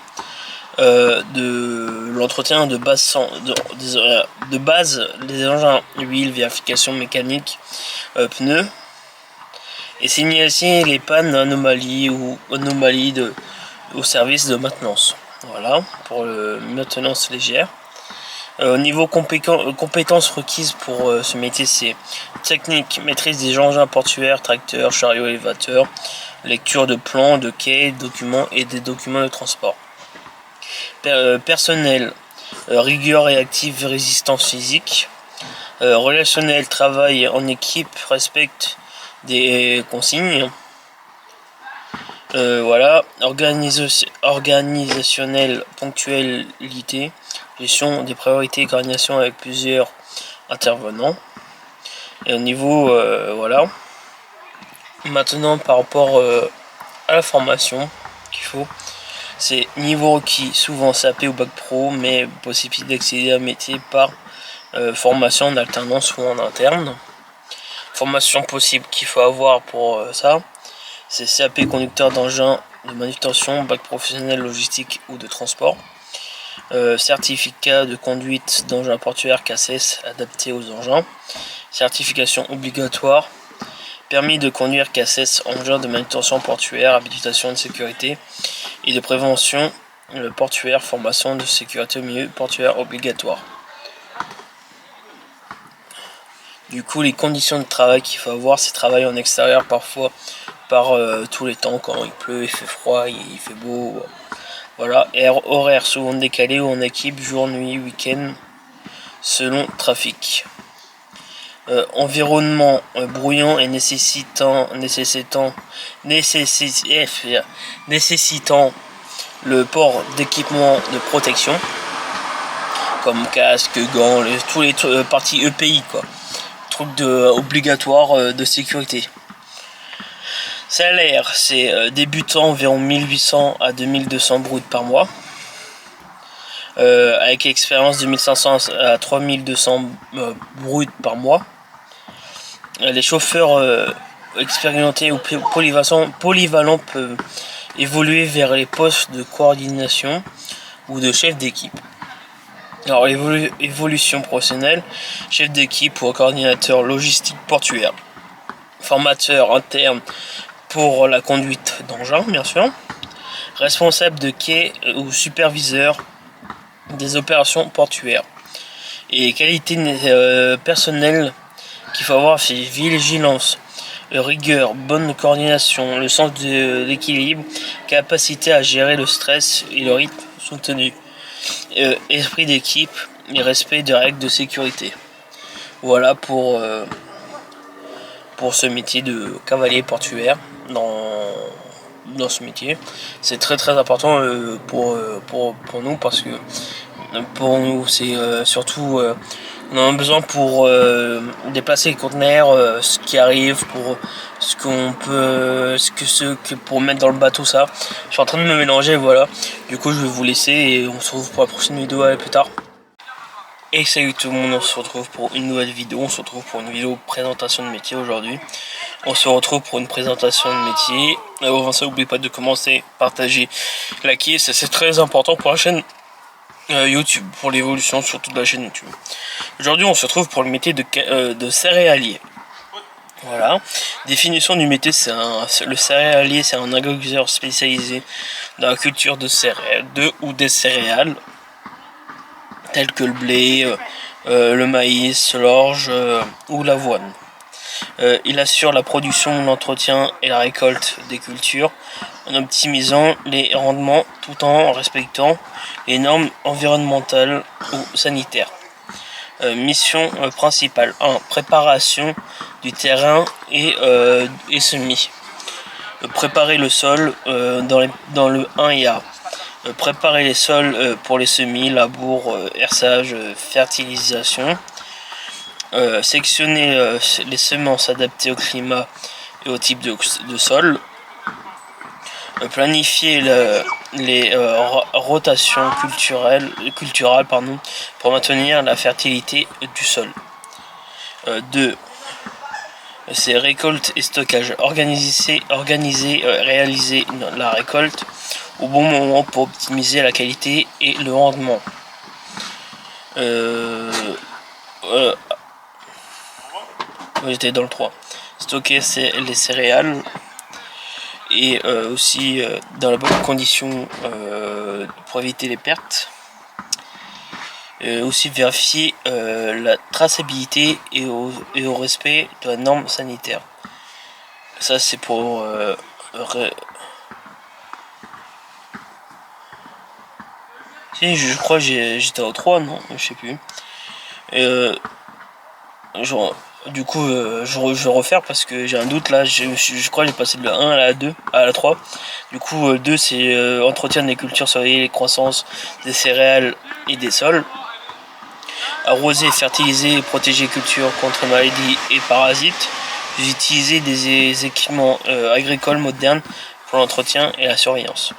de base des engins, huile, vérification mécanique, pneus, et signaler les pannes, anomalies au service de maintenance. Voilà pour le maintenance légère. Au niveau compétences requises pour ce métier, c'est technique, maîtrise des engins portuaires, tracteurs, chariots, élévateurs, lecture de plans, de quais, documents et des documents de transport. Personnel, rigueur réactive, résistance physique. Relationnel, travail en équipe, respecte des consignes. Voilà. Organisationnel, ponctualité, gestion des priorités, coordination avec plusieurs intervenants. Et au niveau, voilà. Maintenant, par rapport à la formation qu'il faut, c'est niveau requis, souvent SAP ou Bac Pro, mais possibilité d'accéder à un métier par formation en alternance ou en interne. Formation possible qu'il faut avoir pour ça, c'est CAP conducteur d'engin de manutention, bac professionnel logistique ou de transport. Certificat de conduite d'engin portuaire CACES adapté aux engins. Certification obligatoire. Permis de conduire CACES engin de manutention portuaire, habilitation de sécurité et de prévention portuaire, formation de sécurité au milieu portuaire obligatoire. Du coup, les conditions de travail qu'il faut avoir, c'est travailler en extérieur parfois par tous les temps, quand il pleut, il fait froid, il fait beau. Voilà, et horaire souvent décalé ou en équipe, jour, nuit, week-end, selon trafic. Environnement brouillant et nécessitant le port d'équipements de protection, comme casque, gants, tous les parties EPI, quoi. Trucs obligatoires de sécurité. Salaire, c'est débutant environ 1800 à 2200 bruts par mois. Avec expérience de 1500 à 3200 bruts par mois. Les chauffeurs expérimentés ou polyvalents peuvent évoluer vers les postes de coordination ou de chef d'équipe. Alors, évolution professionnelle, chef d'équipe ou coordinateur logistique portuaire. Formateur interne pour la conduite d'engins, bien sûr. Responsable de quai ou superviseur des opérations portuaires. Et qualité personnelle qu'il faut avoir, c'est vigilance rigueur, bonne coordination, le sens de l'équilibre, capacité à gérer le stress et le rythme soutenu, esprit d'équipe et respect des règles de sécurité. Voilà pour ce métier de cavalier portuaire dans ce métier. C'est très très important pour nous, parce que pour nous c'est surtout on a besoin pour déplacer les conteneurs, ce qui arrive, pour ce qu'on peut, pour mettre dans le bateau, ça. Je suis en train de me mélanger, voilà. Du coup je vais vous laisser et on se retrouve pour la prochaine vidéo, à plus tard. Et salut tout le monde, on se retrouve pour une nouvelle vidéo, on se retrouve pour une vidéo présentation de métier aujourd'hui. On se retrouve pour une présentation de métier. Avant ça, n'oubliez pas de commencer, partager, liker, ça c'est très important pour la chaîne YouTube, pour l'évolution surtout de la chaîne YouTube. Aujourd'hui on se retrouve pour le métier de céréalier. Voilà, définition du métier, le céréalier, c'est un agriculteur spécialisé dans la culture de des céréales, tels que le blé, le maïs, l'orge ou l'avoine. Il assure la production, l'entretien et la récolte des cultures en optimisant les rendements tout en respectant les normes environnementales ou sanitaires. Mission principale 1. Préparation du terrain et semis. Préparer le sol. Dans le 1, il y a préparer les sols pour les semis, labour, herçage, fertilisation. Sélectionner les semences adaptées au climat et au type de sol. Planifier les rotations culturales pour maintenir la fertilité du sol. 2. C'est récolte et stockage. Réaliser la récolte au bon moment pour optimiser la qualité et le rendement. J'étais dans le 3. Stocker les céréales et aussi dans la bonne condition pour éviter les pertes. Aussi vérifier la traçabilité et au respect de la norme sanitaire. Ça c'est pour si je crois j'étais au 3, non, je sais plus. Du coup je vais refaire parce que j'ai un doute là, je crois que j'ai passé de la 1 à la 2 à la 3. Du coup 2 c'est entretien des cultures, surveiller les croissances des céréales et des sols. Arroser, fertiliser et protéger les cultures contre maladies et parasites. Utiliser des équipements agricoles modernes pour l'entretien et la surveillance.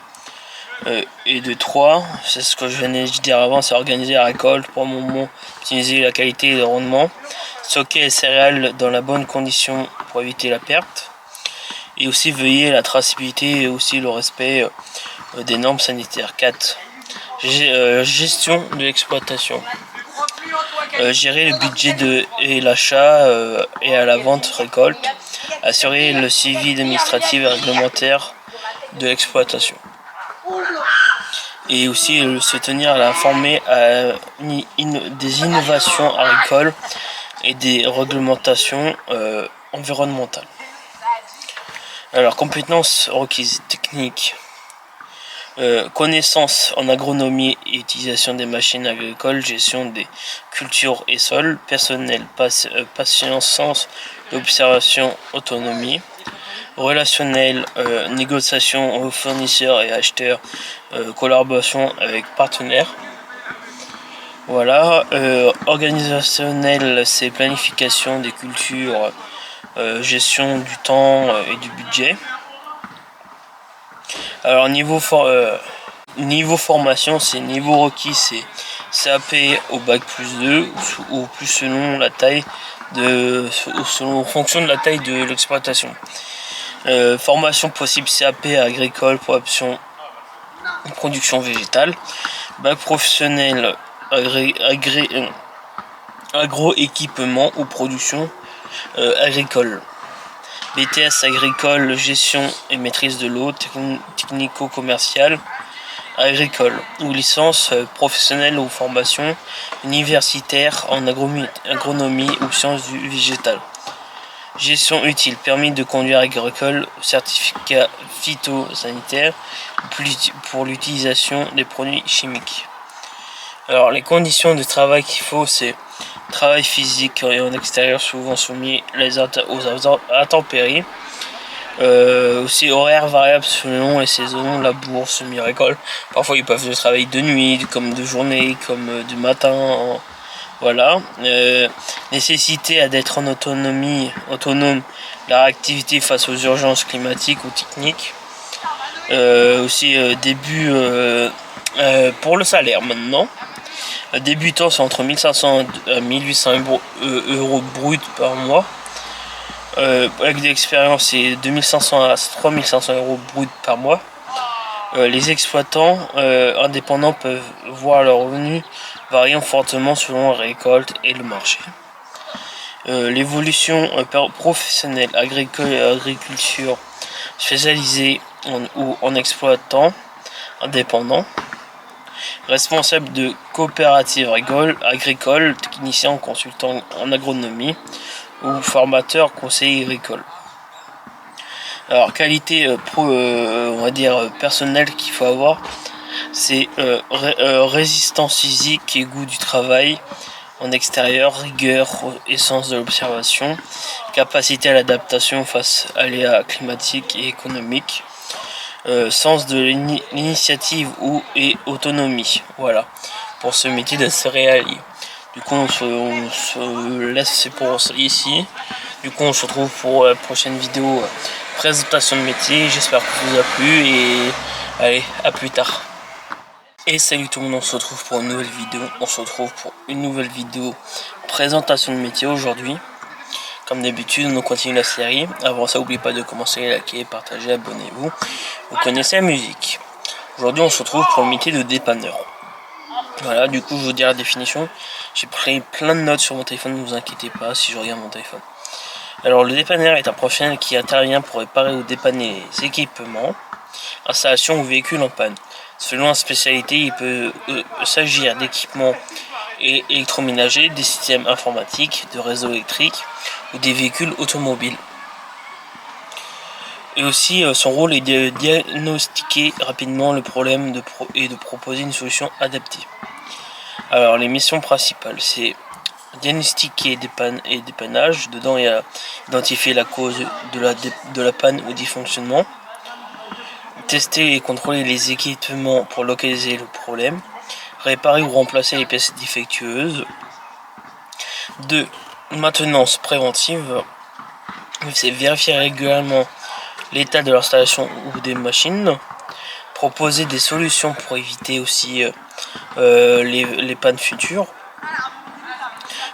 Et de 3, c'est ce que je venais de dire avant, c'est organiser la récolte pour un moment, optimiser la qualité et le rendement, stocker les céréales dans la bonne condition pour éviter la perte, et aussi veiller à la traçabilité et aussi le respect des normes sanitaires. 4. Gestion de l'exploitation. Gérer le budget et l'achat et à la vente récolte, assurer le suivi administratif et réglementaire de l'exploitation. Et aussi se tenir à informer des innovations agricoles et des réglementations environnementales. Alors, compétences requises techniques. Connaissances en agronomie et utilisation des machines agricoles, gestion des cultures et sols, personnel, patience, observation, autonomie, relationnel, négociation aux fournisseurs et acheteurs, collaboration avec partenaires. Voilà, organisationnel, c'est planification des cultures, gestion du temps et du budget. Alors niveau formation, c'est niveau requis, c'est CAP au bac plus 2 ou plus selon la taille en fonction de la taille de l'exploitation. Formation possible CAP agricole pour option production végétale. Bac professionnel agroéquipement ou production agricole. BTS agricole, gestion et maîtrise de l'eau, technico-commerciale, agricole, ou licence professionnelle ou formation universitaire en agronomie ou sciences du végétal. Gestion utile, permis de conduire agricole, certificat phytosanitaire pour l'utilisation des produits chimiques. Alors les conditions de travail qu'il faut, c'est travail physique et en extérieur souvent soumis aux intempéries. Aussi horaire variable selon les saisons, labour, semi-récolte. Parfois ils peuvent travailler de nuit, comme de journée, comme du matin. Voilà. Nécessité d'être en autonome, la réactivité face aux urgences climatiques ou techniques. Aussi début pour le salaire maintenant. Débutant, c'est entre 1500 et 1800 euros brut par mois. Avec des expériences, c'est 2500 à 3500 euros brut par mois. Les exploitants indépendants peuvent voir leurs revenus variant fortement selon la récolte et le marché. L'évolution professionnelle, agriculture spécialisée ou en exploitant indépendant. Responsable de coopérative agricole, technicien consultant en agronomie ou formateur conseiller agricole. Alors qualité on va dire personnelle qu'il faut avoir, c'est résistance physique et goût du travail en extérieur, rigueur et sens de l'observation, capacité à l'adaptation face à l'aléas climatiques et économiques, sens de l'initiative et autonomie. Voilà, pour ce métier de céréalier. Du coup, on se laisse pour ici. Du coup, on se retrouve pour la prochaine vidéo présentation de métier. J'espère que ça vous a plu et allez, à plus tard. Et salut tout le monde, on se retrouve pour une nouvelle vidéo. On se retrouve pour une nouvelle vidéo présentation de métier aujourd'hui. Comme d'habitude, on continue la série. Avant ça, n'oubliez pas de commencer, liker, partager, abonnez-vous. Vous connaissez la musique. Aujourd'hui, on se retrouve pour le métier de dépanneur. Voilà, du coup, je vous dis la définition. J'ai pris plein de notes sur mon téléphone, ne vous inquiétez pas si je regarde mon téléphone. Alors, le dépanneur est un professionnel qui intervient pour réparer ou dépanner les équipements, installations ou véhicules en panne. Selon la spécialité, il peut s'agir d'équipements électroménagers, des systèmes informatiques, de réseaux électriques ou des véhicules automobiles. Et aussi, son rôle est de diagnostiquer rapidement le problème et de proposer une solution adaptée. Alors, les missions principales, c'est diagnostiquer des pannes et dépannage. Dedans, il y a identifier la cause de la panne ou dysfonctionnement. Tester et contrôler les équipements pour localiser le problème. Réparer ou remplacer les pièces défectueuses. 2. Maintenance préventive. C'est vérifier régulièrement l'état de l'installation ou des machines. Proposer des solutions pour éviter aussi les pannes futures.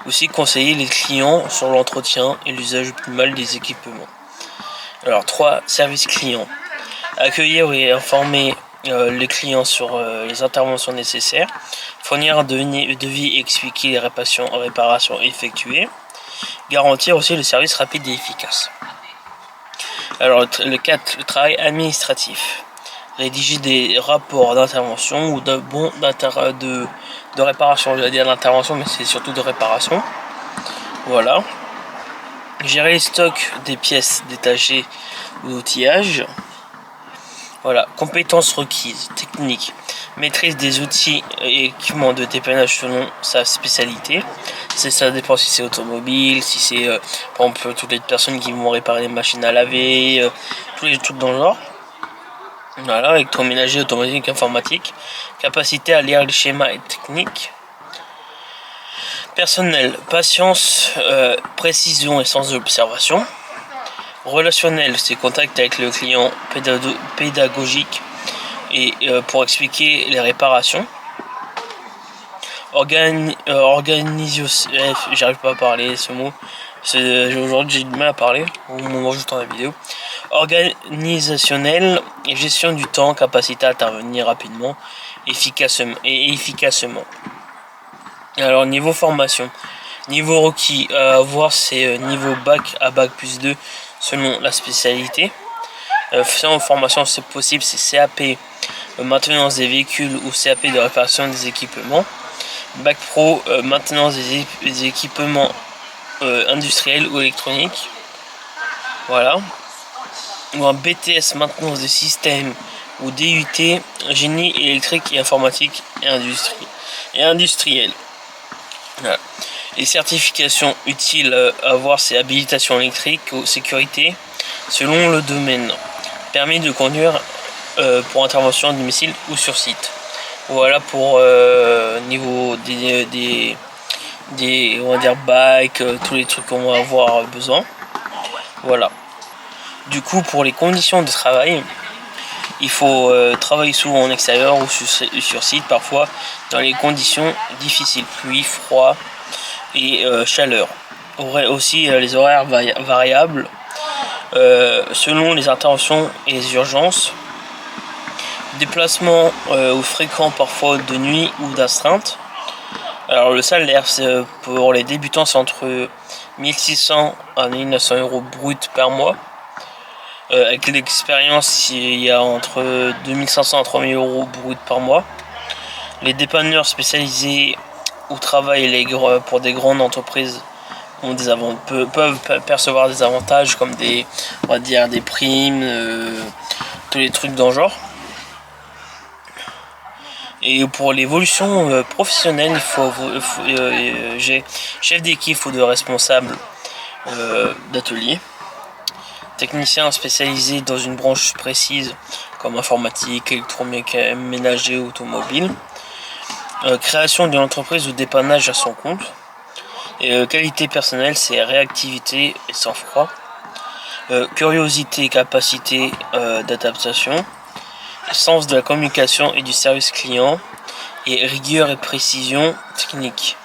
Aussi conseiller les clients sur l'entretien et l'usage optimal des équipements. Alors 3. Service client. Accueillir et informer les clients sur les interventions nécessaires. Fournir un devis et expliquer les réparations effectuées. Garantir aussi le service rapide et efficace. Alors le 4. Le travail administratif. Rédiger des rapports d'intervention ou de réparation. Je vais dire d'intervention, mais c'est surtout de réparation. Voilà. Gérer les stocks des pièces détachées ou d'outillage. Voilà. Compétences requises. Technique. Maîtrise des outils et équipements de dépannage selon sa spécialité. Ça dépend si c'est automobile, si c'est par exemple toutes les personnes qui vont réparer les machines à laver, tous les trucs dans le genre. Voilà, électroménager, automatique, informatique. Capacité à lire les schémas et techniques. Personnel, patience, précision et sens de l'observation. Relationnel, c'est contact avec le client, pédagogique et pour expliquer les réparations. J'arrive pas à parler ce mot. Aujourd'hui j'ai du mal à parler au moment où je tourne la vidéo. Organisationnel et gestion du temps, capacité à intervenir rapidement efficacement. Alors niveau formation, niveau requis à voir, c'est niveau bac à bac plus 2 selon la spécialité. En formation c'est possible, c'est CAP maintenance des véhicules ou CAP de réparation des équipements. Bac pro maintenance des équipements industriels ou électroniques. Voilà. Ou un BTS maintenance des systèmes, ou DUT génie électrique et informatique et industriel. Voilà. Les certifications utiles à avoir, c'est habilitation électrique ou sécurité selon le domaine. Permis de conduire pour intervention à domicile ou sur site. Voilà pour niveau des on va dire bike, tous les trucs qu'on va avoir besoin. Voilà. Du coup, pour les conditions de travail, il faut travailler souvent en extérieur ou sur site, parfois dans les conditions difficiles, pluie, froid et chaleur. Aussi les horaires variables selon les interventions et les urgences. Déplacements fréquents parfois de nuit ou d'astreinte. Alors le salaire pour les débutants c'est entre 1600 à 1900 euros brut par mois. Avec l'expérience il y a entre 2500 à 3000 euros brut par mois. Les dépanneurs spécialisés ou travaillent pour des grandes entreprises peuvent percevoir des avantages comme on va dire des primes, tous les trucs dans le genre. Et pour l'évolution professionnelle, il faut chef d'équipe ou de responsable d'atelier, technicien spécialisé dans une branche précise comme informatique, électroménager, automobile, création d'une entreprise ou dépannage à son compte. Et qualité personnelle, c'est réactivité et sang-froid, curiosité et capacité d'adaptation, sens de la communication et du service client, et rigueur et précision technique.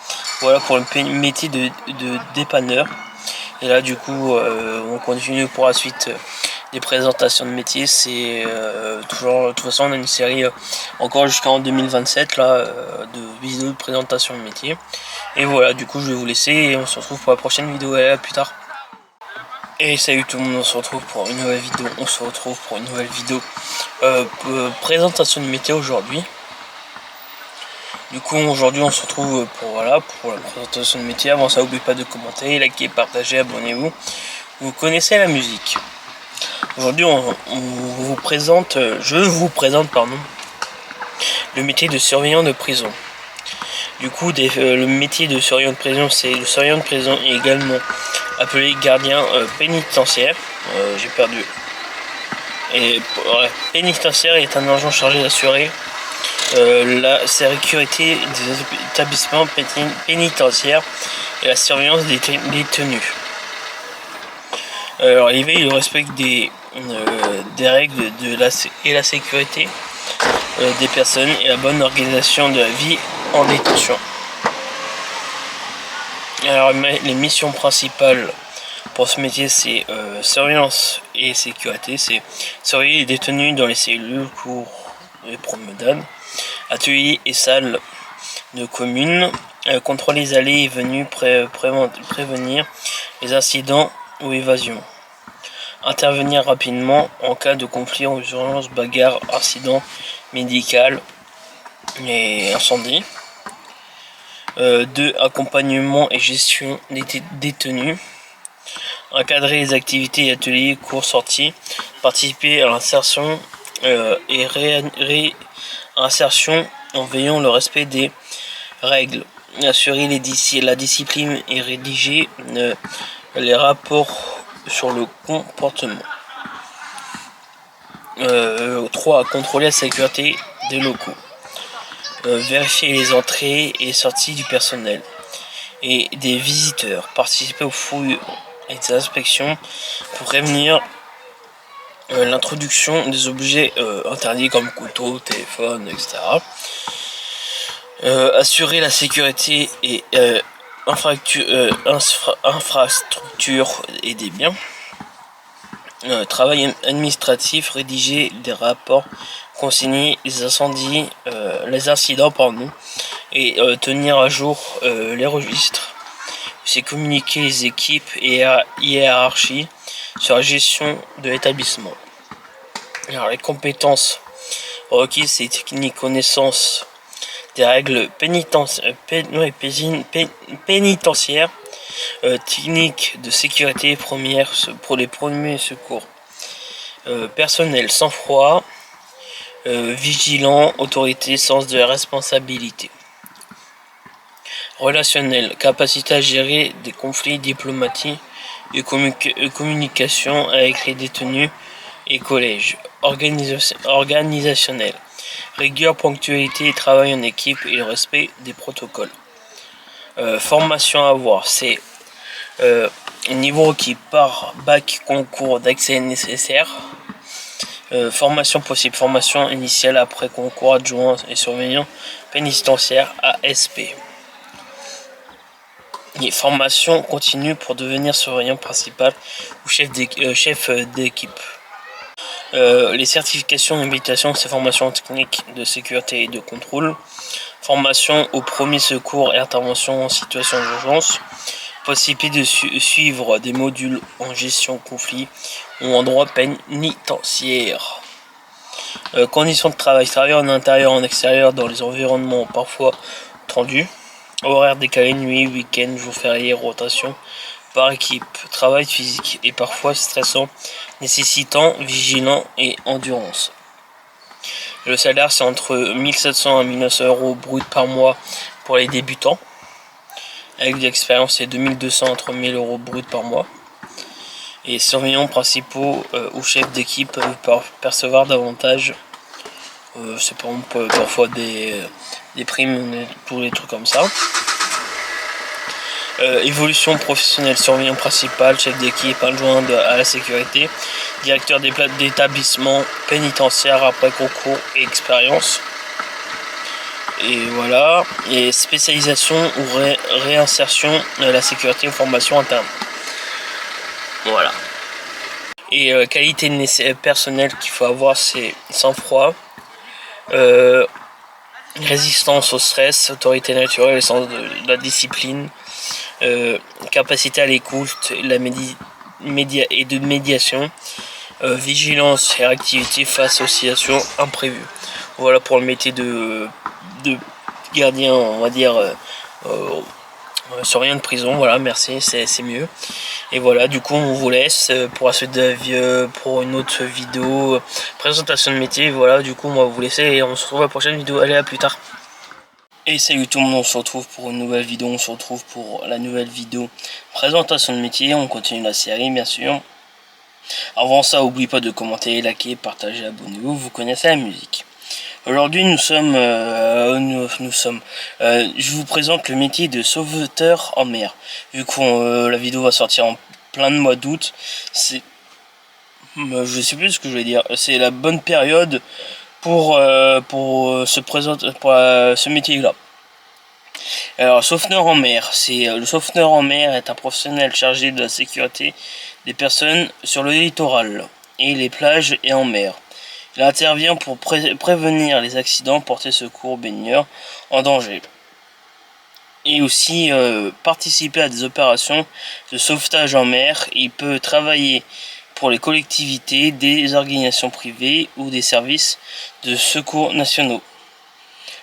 Voilà pour le métier de dépanneur. Et là du coup on continue pour la suite des présentations de métiers. C'est toujours, de toute façon on a une série encore jusqu'en 2027 là, de vidéos de présentation de métiers. Et voilà, du coup je vais vous laisser et on se retrouve pour la prochaine vidéo. Et à plus tard. Et salut tout le monde, on se retrouve pour une nouvelle vidéo. Présentation de métier aujourd'hui. Du coup aujourd'hui on se retrouve pour la présentation de métier. Avant ça, n'oubliez pas de commenter, liker, partager, abonnez-vous. Vous connaissez la musique. Aujourd'hui je vous présente le métier de surveillant de prison. Du coup le métier de surveillant de prison, c'est le surveillant de prison est également appelé gardien pénitentiaire. J'ai perdu. Et pénitentiaire est un agent chargé d'assurer la sécurité des établissements pénitentiaires et la surveillance des détenus. Alors il veille au respect des règles et la sécurité des personnes et la bonne organisation de la vie en détention. Alors les missions principales pour ce métier, c'est surveillance et sécurité. C'est surveiller les détenus dans les cellules, cours et promenades, ateliers et salles de communes, contrôler les allées et venues, prévenir les incidents ou évasions, intervenir rapidement en cas de conflit, urgence, bagarre, incident médical et incendie. 2. Accompagnement et gestion des détenus. Encadrer les activités et ateliers, cours, sorties. Participer à l'insertion et réinsertion en veillant le respect des règles. Assurer la discipline et rédiger les rapports sur le comportement. 3. Contrôler la sécurité des locaux. Vérifier les entrées et sorties du personnel et des visiteurs, participer aux fouilles et des inspections pour prévenir l'introduction des objets interdits comme couteaux, téléphone, etc. Assurer la sécurité et infrastructure et des biens. Travail administratif, rédiger des rapports, consigner les incidents et tenir à jour les registres. C'est communiquer les équipes et hiérarchie sur la gestion de l'établissement. Alors les compétences requises, c'est technique, connaissance des règles pénitentiaires, technique de sécurité première pour les premiers secours. Personnel, sang-froid, vigilant, autorité, sens de la responsabilité. Relationnel, capacité à gérer des conflits diplomatiques et communication avec les détenus et collèges. Organisationnel, rigueur, ponctualité et travail en équipe et le respect des protocoles. Formation à avoir, c'est niveau requis par bac, concours d'accès nécessaire. Formation possible, formation initiale après concours adjoint et surveillant pénitentiaire ASP. Et formation continue pour devenir surveillant principal ou chef d'équipe. Les certifications et invitations, c'est formation technique de sécurité et de contrôle. Formation au premier secours et intervention en situation d'urgence. Possibilité de suivre des modules en gestion conflit ou en droit pénitentiaire. Conditions de travail, travailler en intérieur, en extérieur, dans les environnements parfois tendus. Horaires décalés, nuit, week-end, jours fériés, rotation par équipe. Travail physique et parfois stressant, nécessitant vigilant et endurance. Le salaire, c'est entre 1700 à 1900 euros brut par mois pour les débutants. Avec de l'expérience, c'est 2200 à 3000 euros brut par mois. Et surveillants principaux ou chefs d'équipe peuvent percevoir davantage. C'est par exemple parfois des primes, tous les trucs comme ça. Évolution professionnelle, surveillant principal, chef d'équipe, adjoint à la sécurité, directeur d'établissement pénitentiaire après concours et expérience. Et voilà. Et spécialisation ou réinsertion de la sécurité ou formation interne. Voilà. Et qualité personnelle qu'il faut avoir, c'est sang-froid, résistance au stress, autorité naturelle et sens de la discipline, capacité à l'écoute et de médiation, vigilance et activité face aux situations imprévues. Voilà pour le métier de gardien, on va dire, surveillant de prison. Voilà, merci, c'est mieux. Et voilà, du coup on vous laisse pour la suite pour une autre vidéo présentation de métier. Voilà, du coup on va vous laisser et on se retrouve à la prochaine vidéo. Allez, à plus tard. Et salut tout le monde, on se retrouve pour une nouvelle vidéo. On se retrouve pour la nouvelle vidéo présentation de métier. On continue la série, bien sûr. Avant ça, n'oubliez pas de commenter, liker, partager, abonnez-vous. Vous connaissez la musique. Aujourd'hui, je vous présente le métier de sauveteur en mer. Vu que la vidéo va sortir en plein de mois d'août, je sais plus ce que je vais dire. C'est la bonne période pour ce métier-là. Alors, sauveteur en mer, le sauveteur en mer est un professionnel chargé de la sécurité des personnes sur le littoral et les plages et en mer. Il intervient pour prévenir les accidents, porter secours aux baigneurs en danger. Et aussi participer à des opérations de sauvetage en mer. Il peut travailler pour les collectivités, des organisations privées ou des services de secours nationaux.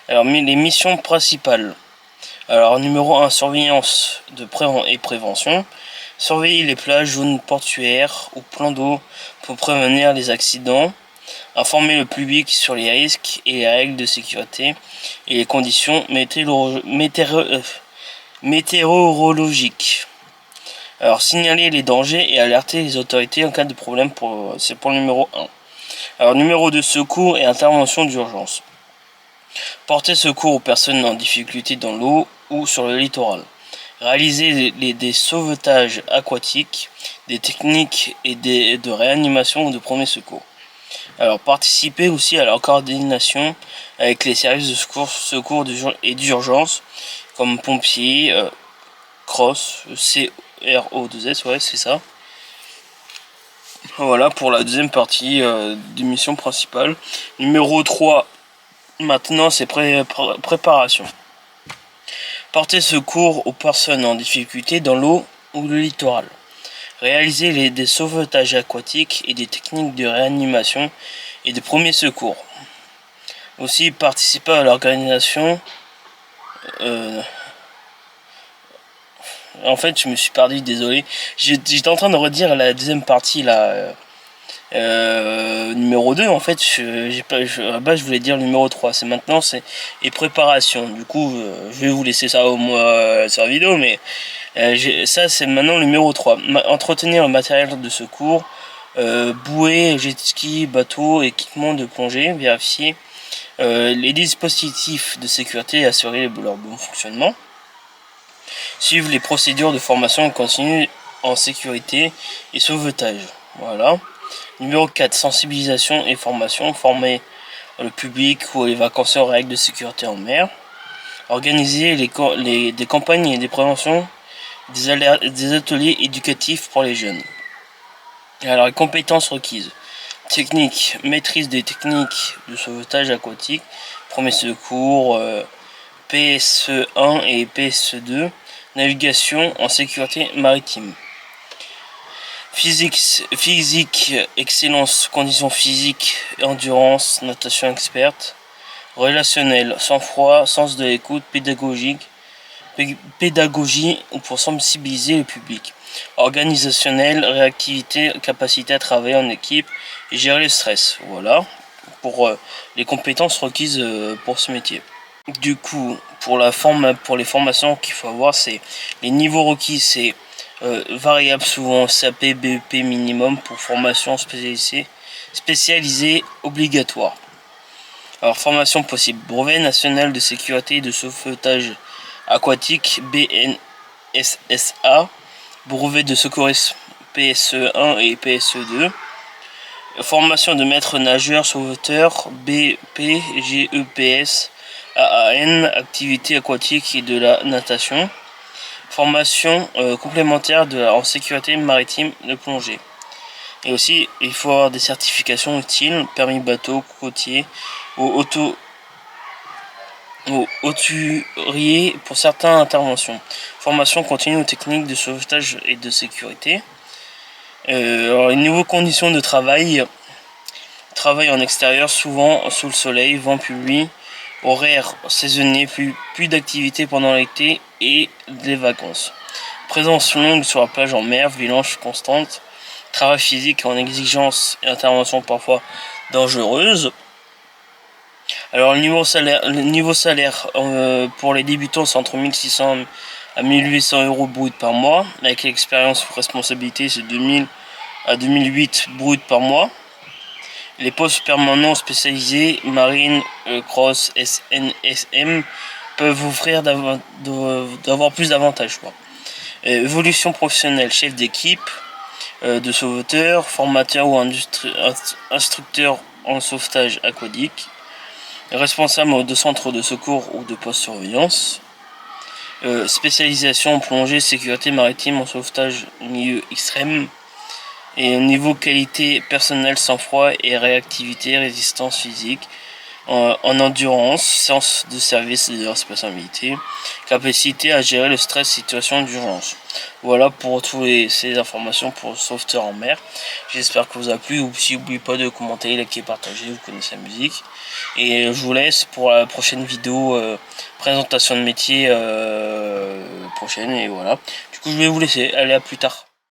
Alors, les missions principales. Alors, numéro 1, surveillance et prévention. Surveiller les plages, zones portuaires ou plans d'eau pour prévenir les accidents. Informer le public sur les risques et les règles de sécurité et les conditions météorologiques. Alors, signaler les dangers et alerter les autorités en cas de problème, c'est pour le numéro 1. Alors, numéro 2, secours et intervention d'urgence. Porter secours aux personnes en difficulté dans l'eau ou sur le littoral. Réaliser des sauvetages aquatiques, des techniques de réanimation ou de premier secours. Alors, participer aussi à la coordination avec les services de secours et d'urgence, comme pompiers, CROS, CRO2S, ouais, c'est ça. Voilà pour la deuxième partie des missions principales. Numéro 3, maintenant, c'est préparation. Porter secours aux personnes en difficulté dans l'eau ou le littoral. Réaliser des sauvetages aquatiques et des techniques de réanimation et de premier secours. Aussi participer à l'organisation En fait, je me suis perdu, désolé. J'étais en train de redire la deuxième partie là. Numéro 2 en fait, à la base je voulais dire numéro 3, c'est maintenance et préparation. Du coup, je vais vous laisser ça au moins sur la vidéo, mais ça c'est maintenant le numéro 3. Entretenir le matériel de secours, bouée, jet ski, bateau, équipement de plongée, vérifier les dispositifs de sécurité et assurer leur bon fonctionnement. Suivre les procédures de formation continue en sécurité et sauvetage. Voilà. Numéro 4, sensibilisation et formation. Former le public ou les vacanciers aux règles de sécurité en mer. Organiser des campagnes et des préventions, des ateliers éducatifs pour les jeunes. Alors, les compétences requises. Technique, maîtrise des techniques de sauvetage aquatique, premier secours, PSE1 et PSE2, navigation en sécurité maritime. Physique, excellence, conditions physiques, endurance, natation experte. Relationnel, sang-froid, sens de l'écoute, pédagogie pour sensibiliser le public. Organisationnel, réactivité, capacité à travailler en équipe et gérer le stress. Voilà pour les compétences requises pour ce métier. Du coup, pour les formations qu'il faut avoir, c'est les niveaux requis, c'est variable souvent SAP, BEP minimum pour formation spécialisée obligatoire. Alors formation possible, brevet national de sécurité et de sauvetage aquatique BNSSA, brevet de secourisme PSE1 et PSE2, formation de maître nageur sauveteur BPGEPS AAN, activité aquatique et de la natation. Formation complémentaire en sécurité maritime de plongée. Et aussi, il faut avoir des certifications utiles, permis bateau, côtier, ou hauturier pour certaines interventions. Formation continue aux techniques de sauvetage et de sécurité. Alors, les niveaux conditions de travail. Travail en extérieur, souvent sous le soleil, vent pluie. Horaire saisonnier, plus d'activité pendant l'été et les vacances. Présence longue sur la plage en mer, vigilance constante. Travail physique en exigence et intervention parfois dangereuse. Alors le niveau salaire pour les débutants c'est entre 1600 à 1800 euros brut par mois. Avec l'expérience ou responsabilité c'est 2000 à 2008 brut par mois. Les postes permanents spécialisés, marine, cross, SNSM, peuvent offrir d'avoir plus d'avantages. Évolution professionnelle, chef d'équipe, de sauveteur, formateur ou instructeur en sauvetage aquatique, responsable de centre de secours ou de post-surveillance, spécialisation en plongée, sécurité maritime en sauvetage milieu extrême, et au niveau qualité personnelle, sang-froid et réactivité, résistance physique, en endurance, sens de service et de responsabilité, capacité à gérer le stress, situation d'urgence. Voilà pour toutes ces informations pour le sauveteur en mer. J'espère que vous a plu. N'oubliez pas de commenter, liker, partager, vous connaissez la musique. Et je vous laisse pour la prochaine vidéo, présentation de métier prochaine. Et voilà. Du coup, je vais vous laisser. Allez, à plus tard.